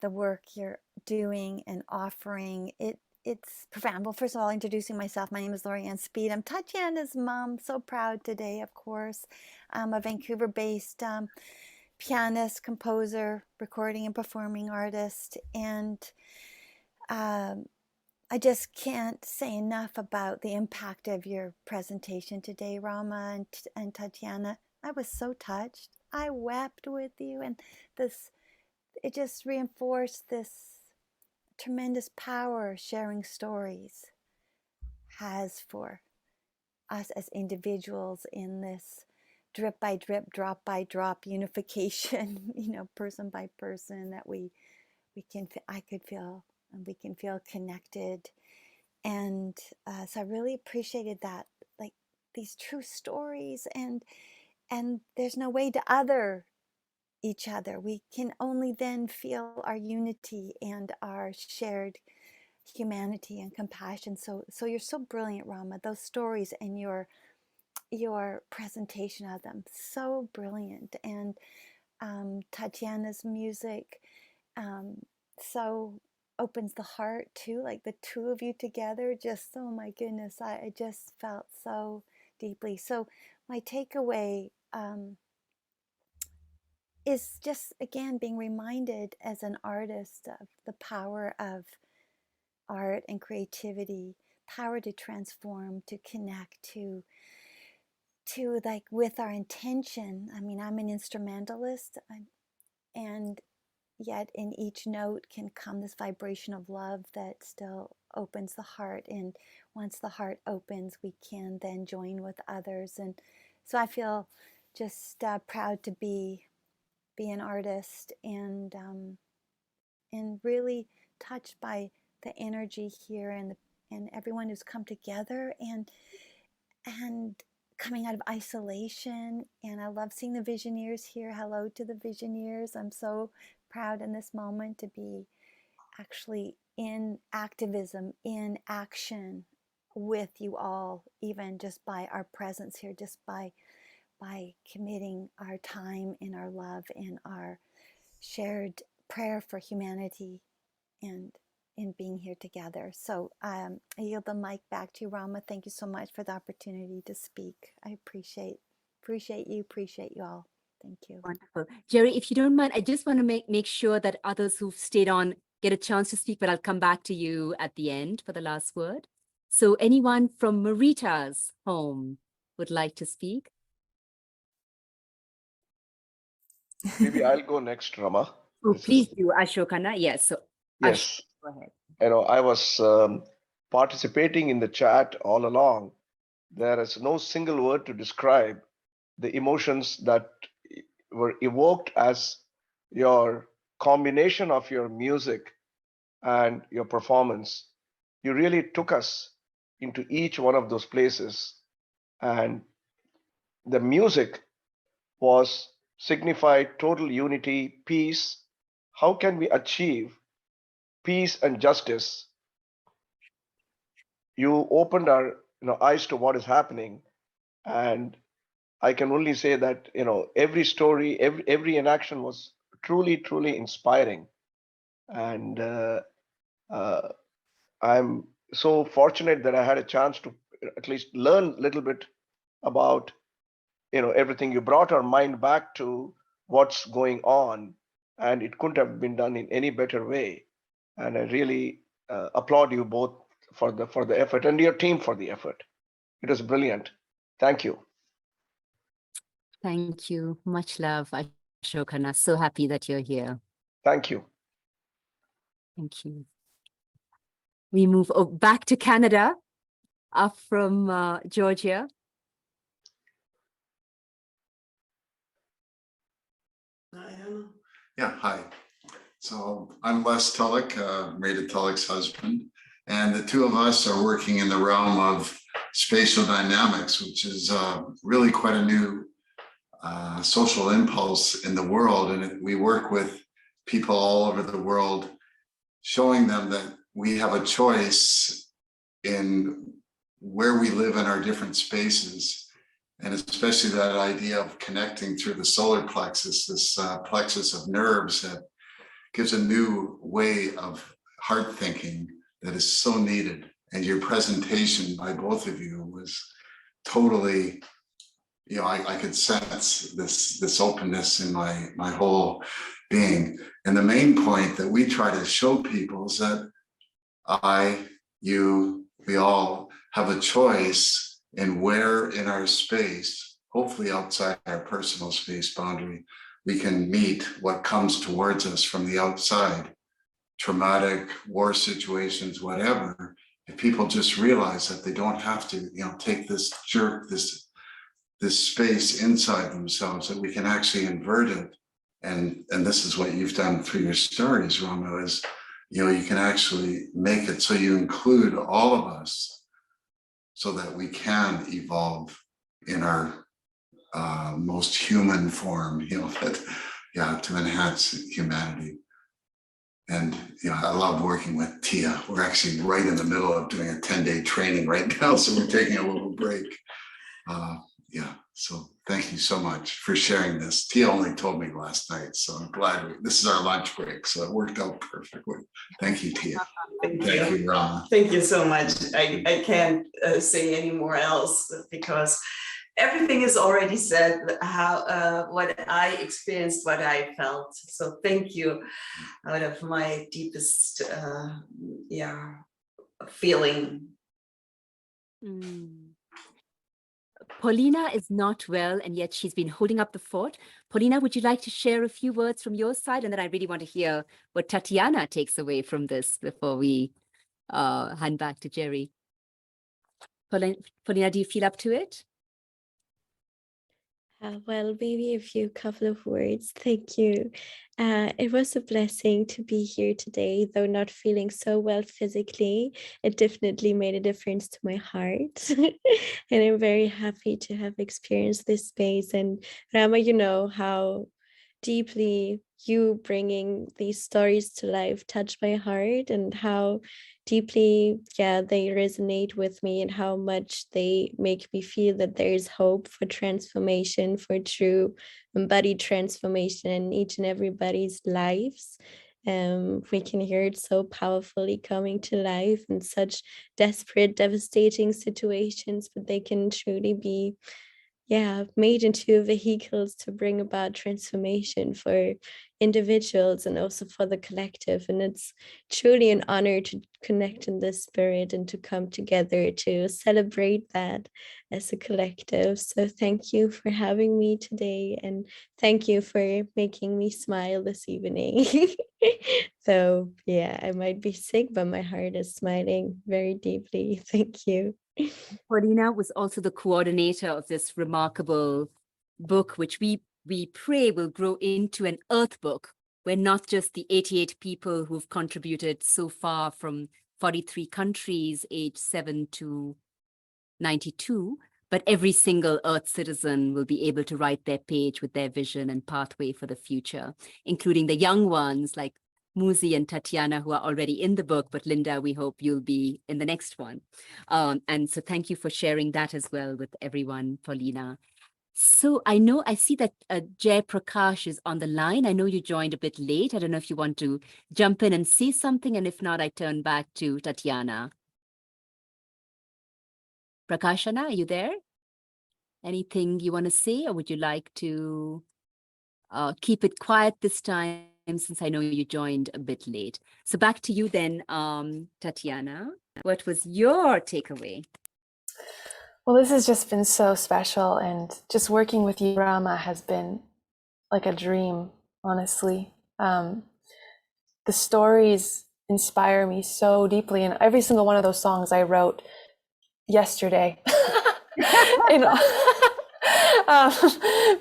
the work you're doing and offering. It's profound. Well, first of all, introducing myself. My name is Lorianne Speed. I'm Tatiana's mom. So proud today, of course. I'm a Vancouver-based pianist, composer, recording and performing artist. And I just can't say enough about the impact of your presentation today, Rama and Tatiana. I was so touched. I wept with you, and it just reinforced this tremendous power sharing stories has for us as individuals in this drip by drip, drop by drop unification, person by person, that I could feel, and we can feel connected. And so I really appreciated that, like these true stories, and there's no way to other each other. We can only then feel our unity and our shared humanity and compassion. So you're so brilliant, Rama. Those stories and your your presentation of them. So brilliant. And Tatiana's music so opens the heart too, like the two of you together, just, oh my goodness, I just felt so deeply. So my takeaway is just, again, being reminded as an artist of the power of art and creativity, power to transform, to connect, to like with our intention. I mean, I'm an instrumentalist, and yet in each note can come this vibration of love that still opens the heart. And once the heart opens, we can then join with others. And so I feel just proud to be an artist, and really touched by the energy here, and everyone who's come together and coming out of isolation. And I love seeing the Visioneers here. Hello to the Visioneers. I'm so proud in this moment to be actually in activism, in action with you all, even just by our presence here, just by committing our time and our love and our shared prayer for humanity, and in being here together. So I yield the mic back to you, Rama. Thank you so much for the opportunity to speak. I appreciate you all. Thank you. Wonderful. Jerry, if you don't mind, I just want to make sure that others who've stayed on get a chance to speak, but I'll come back to you at the end for the last word. So anyone from Marita's home would like to speak? Maybe I'll go next, Rama. Oh, please do, Ashokana. Yes. So Yes. go ahead. I was participating in the chat all along. There is no single word to describe the emotions that were evoked as your combination of your music and your performance. You really took us into each one of those places, and the music was signified total unity, peace. How can we achieve peace and justice? You opened our eyes to what is happening, and I can only say that every story, every enaction was truly inspiring, and I'm so fortunate that I had a chance to at least learn a little bit about everything. You brought our mind back to what's going on, and it couldn't have been done in any better way. And I really applaud you both for the effort, and your team for the effort. It was brilliant. Thank you. Thank you. Much love, Ashokana. So happy that you're here. Thank you. Thank you. We move back to Canada, up from Georgia. Yeah, hi. So I'm Les Tulloch, Rita Tulloch's husband, and the two of us are working in the realm of spatial dynamics, which is really quite a new social impulse in the world. And we work with people all over the world, showing them that we have a choice in where we live in our different spaces. And especially that idea of connecting through the solar plexus, this plexus of nerves that gives a new way of heart thinking that is so needed. And your presentation by both of you was totally, I could sense this openness in my whole being. And the main point that we try to show people is that we all have a choice in where in our space, hopefully outside our personal space boundary, we can meet what comes towards us from the outside, traumatic war situations, whatever. If people just realize that they don't have to, take this jerk, this space inside themselves, that we can actually invert it. And this is what you've done through your stories, Rama, is, you can actually make it so you include all of us so that we can evolve in our most human form, to enhance humanity. And I love working with Tia. We're actually right in the middle of doing a 10-day training right now, so we're taking a little break. yeah, so thank you so much for sharing this. Tia only told me last night, so I'm glad this is our lunch break, so it worked out perfectly. Thank you, Tia. Thank Thank you. you, Rama. Thank you so much. I can't say any more else because everything is already said, how what I experienced, what I felt. So thank you out of my deepest feeling. Paulina is not well, and yet she's been holding up the fort. Paulina, would you like to share a few words from your side? And then I really want to hear what Tatiana takes away from this before we hand back to Jerry. Paulina, do you feel up to it? Well, maybe a few couple of words. Thank you. It was a blessing to be here today, though not feeling so well physically. It definitely made a difference to my heart. And I'm very happy to have experienced this space. And Rama, you know how deeply you bringing these stories to life touch my heart, and how deeply they resonate with me, and how much they make me feel that there is hope for transformation, for true embodied transformation in each and everybody's lives. We can hear it so powerfully coming to life in such desperate, devastating situations, but they can truly be made into vehicles to bring about transformation for individuals and also for the collective. And it's truly an honor to connect in this spirit and to come together to celebrate that as a collective. So thank you for having me today, and thank you for making me smile this evening. So I might be sick, but my heart is smiling very deeply. Thank you. Paulina was also the coordinator of this remarkable book, which we pray will grow into an earth book, where not just the 88 people who've contributed so far from 43 countries, aged 7 to 92, but every single earth citizen will be able to write their page with their vision and pathway for the future, including the young ones like Muzi and Tatiana, who are already in the book, but Linda, we hope you'll be in the next one. And so thank you for sharing that as well with everyone, Paulina. So I see that Jay Prakash is on the line. I know you joined a bit late. I don't know if you want to jump in and say something, and if not, I turn back to Tatiana. Prakashana, are you there? Anything you want to say, or would you like to keep it quiet this time, since I know you joined a bit late? So back to you then, Tatiana. What was your takeaway? Well, this has just been so special, and just working with you, Rama, has been like a dream, honestly. The stories inspire me so deeply, and every single one of those songs I wrote yesterday.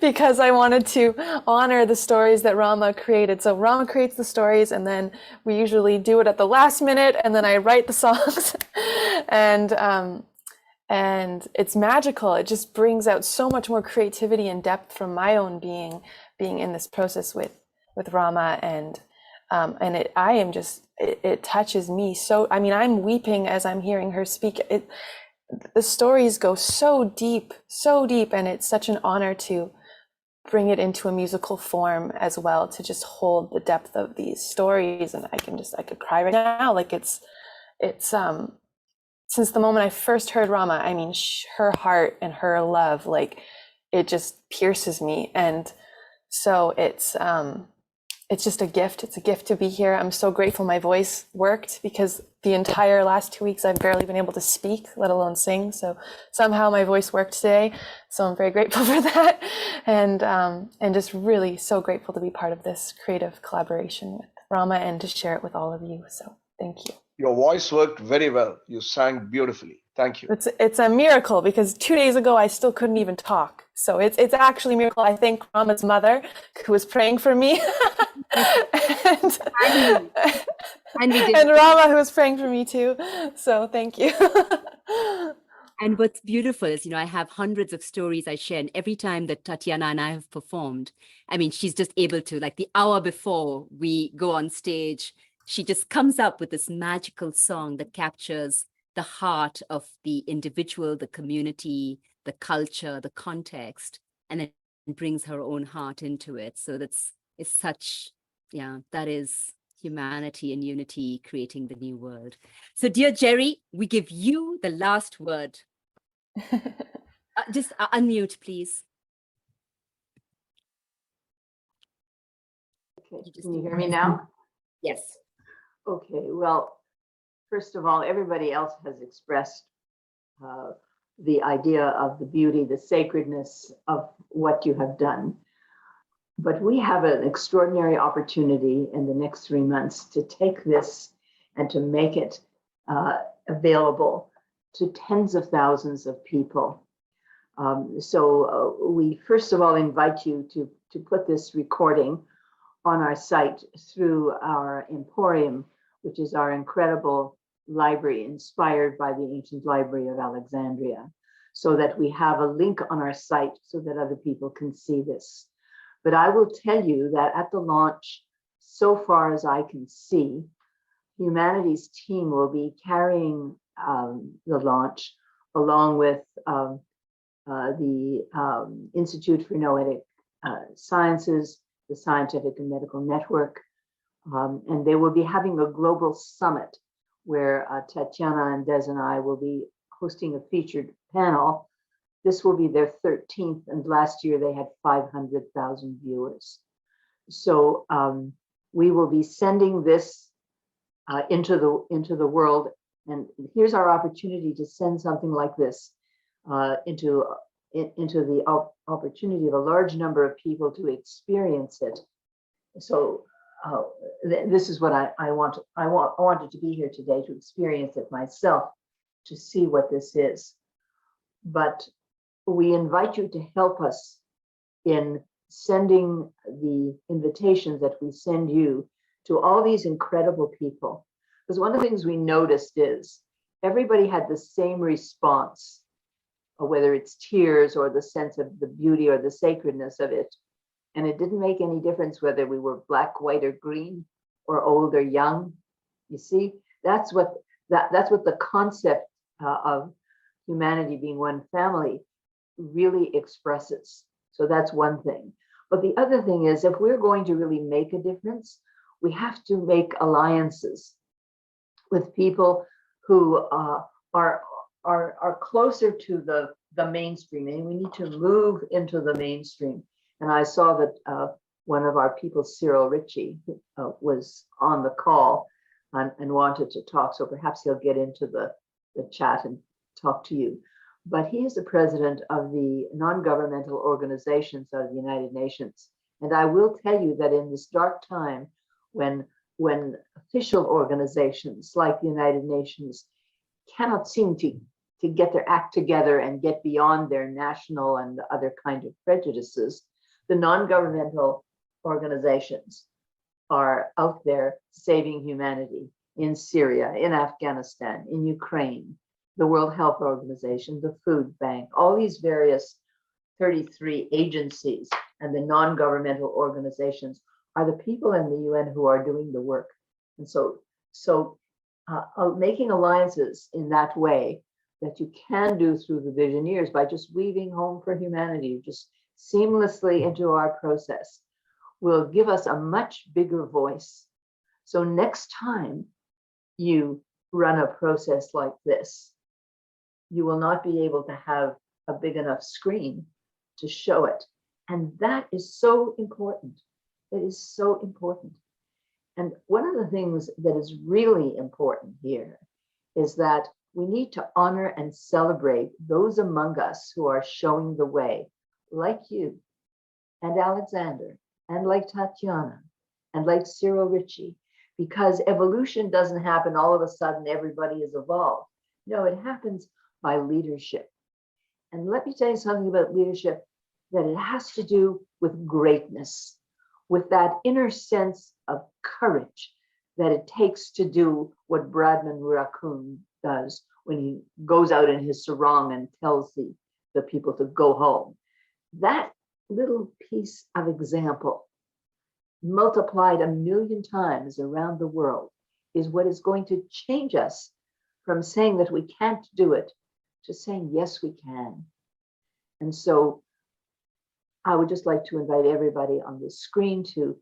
Because I wanted to honor the stories that Rama created. So Rama creates the stories, and then we usually do it at the last minute, and then I write the songs. And it's magical. It just brings out so much more creativity and depth from my own being in this process with Rama, and it touches me so. I mean, I'm weeping as I'm hearing her speak. The stories go so deep, and it's such an honor to bring it into a musical form as well, to just hold the depth of these stories. And I could cry right now. Like it's since the moment I first heard Rama, I mean, her heart and her love, like it just pierces me. And so it's just a gift. It's a gift to be here. I'm so grateful my voice worked, because the entire last 2 weeks I've barely been able to speak, let alone sing. So somehow my voice worked today. So I'm very grateful for that. And just really so grateful to be part of this creative collaboration with Rama and to share it with all of you. So thank you. Your voice worked very well. You sang beautifully. Thank you. It's a miracle, because 2 days ago I still couldn't even talk. So it's actually a miracle. I thank Rama's mother, who was praying for me, and Rama, who was praying for me too. So thank you. And what's beautiful is, I have hundreds of stories I share, and every time that Tatiana and I have performed, I mean, she's just able to, like the hour before we go on stage, she just comes up with this magical song that captures the heart of the individual, the community, the culture, the context, and then brings her own heart into it. So it's such, yeah, that is humanity and unity creating the new world. So dear Jerry, we give you the last word. Just unmute, please. Okay, can you hear me now? Yes. Okay, well, first of all, everybody else has expressed the idea of the beauty, the sacredness of what you have done. But we have an extraordinary opportunity in the next 3 months to take this and to make it available to tens of thousands of people. So we first of all invite you to put this recording on our site through our Emporium, which is our incredible library inspired by the ancient library of Alexandria, so that we have a link on our site so that other people can see this. But I will tell you that at the launch, so far as I can see, Humanity's team will be carrying the launch along with the Institute for Noetic Sciences, the Scientific and Medical Network, and they will be having a global summit where Tatiana and Des and I will be hosting a featured panel. This will be their 13th, and last year they had 500,000 viewers. So we will be sending this into the world, and here's our opportunity to send something like this into the opportunity of a large number of people to experience it. So this is what I wanted to be here today to experience it myself, to see what this is. But we invite you to help us in sending the invitations that we send you to all these incredible people. Because one of the things we noticed is everybody had the same response, whether it's tears or the sense of the beauty or the sacredness of it. And it didn't make any difference whether we were black, white, or green, or old or young. You see, that's what the concept of humanity being one family really expresses. So that's one thing. But the other thing is, if we're going to really make a difference, we have to make alliances with people who are closer to the mainstream, and we need to move into the mainstream. And I saw that one of our people, Cyril Ritchie, was on the call and wanted to talk. So perhaps he'll get into the chat and talk to you. But he is the president of the non-governmental organizations of the United Nations. And I will tell you that in this dark time, when official organizations like the United Nations cannot seem to get their act together and get beyond their national and other kind of prejudices, the non-governmental organizations are out there saving humanity in Syria, in Afghanistan, in Ukraine, the World Health Organization, the Food Bank, all these various 33 agencies and the non-governmental organizations are the people in the UN who are doing the work. And so making alliances in that way that you can do through the Visioneers by just weaving Home for Humanity just seamlessly into our process will give us a much bigger voice. So next time you run a process like this, you will not be able to have a big enough screen to show it. And that is so important. It is so important. And one of the things that is really important here is that we need to honor and celebrate those among us who are showing the way, like you and Alexander, and like Tatiana, and like Cyril Ritchie, because evolution doesn't happen all of a sudden, everybody is evolved. No, it happens by leadership. And let me tell you something about leadership, that it has to do with greatness, with that inner sense of courage that it takes to do what Bradman Raccoon does when he goes out in his sarong and tells the people to go home. That little piece of example, multiplied 1,000,000 times around the world, is what is going to change us from saying that we can't do it to saying, yes, we can. And so I would just like to invite everybody on the screen to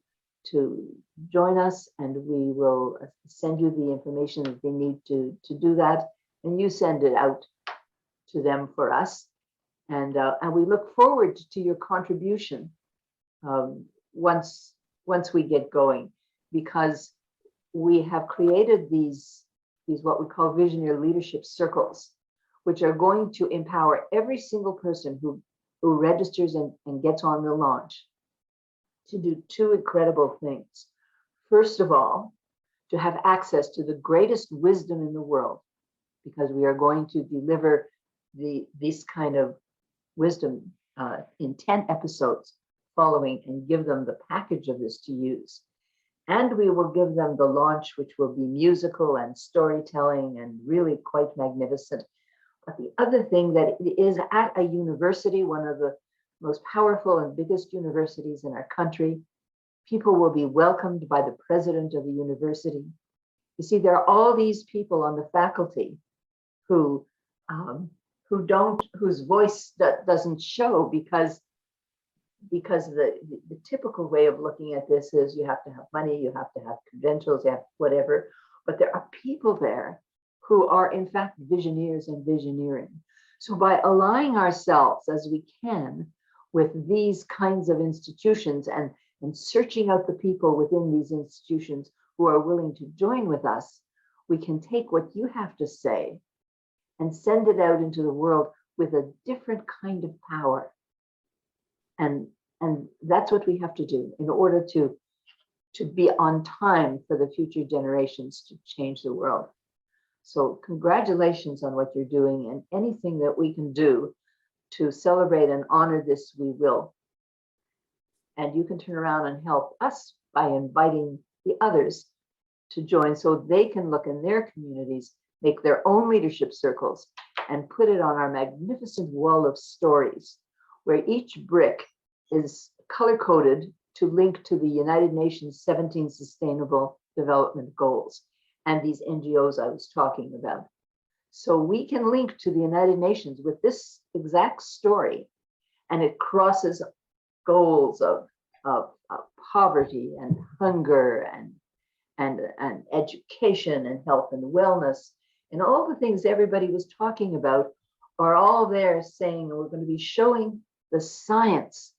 join us, and we will send you the information that they need to do that, and you send it out to them for us. And we look forward to your contribution once we get going, because we have created these what we call visionary leadership circles, which are going to empower every single person who registers and gets on the launch to do two incredible things. First of all, to have access to the greatest wisdom in the world, because we are going to deliver this kind of wisdom in 10 episodes following, and give them the package of this to use. And we will give them the launch, which will be musical and storytelling and really quite magnificent. But the other thing that is at a university, one of the most powerful and biggest universities in our country, people will be welcomed by the president of the university. You see, there are all these people on the faculty whose voice doesn't show, because the typical way of looking at this is you have to have money, you have to have credentials, you have whatever. But there are people there who are in fact visioneers and visioneering. So by aligning ourselves as we can with these kinds of institutions, and searching out the people within these institutions who are willing to join with us, we can take what you have to say and send it out into the world with a different kind of power. And that's what we have to do in order to be on time for the future generations to change the world. So congratulations on what you're doing, and anything that we can do to celebrate and honor this, we will. And you can turn around and help us by inviting the others to join, so they can look in their communities, make their own leadership circles, and put it on our magnificent wall of stories, where each brick is color-coded to link to the United Nations 17 Sustainable Development Goals and these NGOs I was talking about. So we can link to the United Nations with this exact story, and it crosses goals of poverty and hunger and education and health and wellness, and all the things everybody was talking about are all there, saying we're going to be showing the science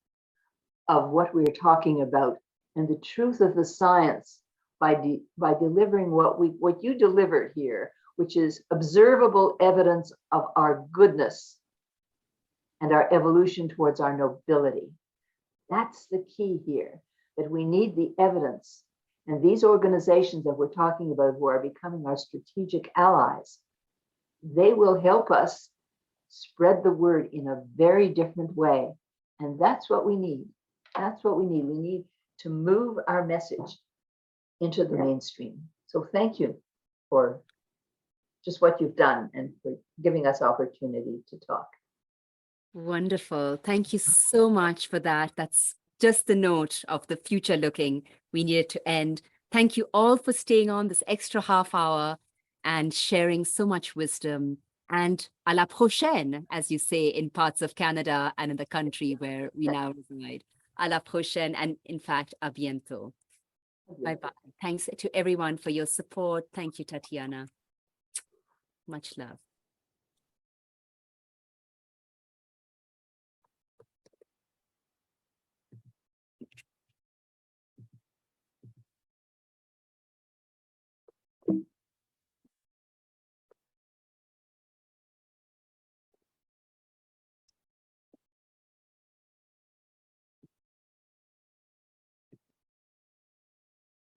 of what we're talking about, and the truth of the science by delivering what you delivered here, which is observable evidence of our goodness and our evolution towards our nobility. That's the key here, that we need the evidence. And these organizations that we're talking about, who are becoming our strategic allies, they will help us spread the word in a very different way. And that's what we need. That's what we need. We need to move our message into the mainstream. So thank you for just what you've done and for giving us opportunity to talk. Wonderful. Thank you so much for that. That's just the note of the future looking. We needed to end. Thank you all for staying on this extra half hour and sharing so much wisdom. And à la prochaine, as you say in parts of Canada and in the country where we now reside. À la prochaine, and in fact, à bientôt. Bye-bye. Thanks to everyone for your support. Thank you, Tatiana. Much love.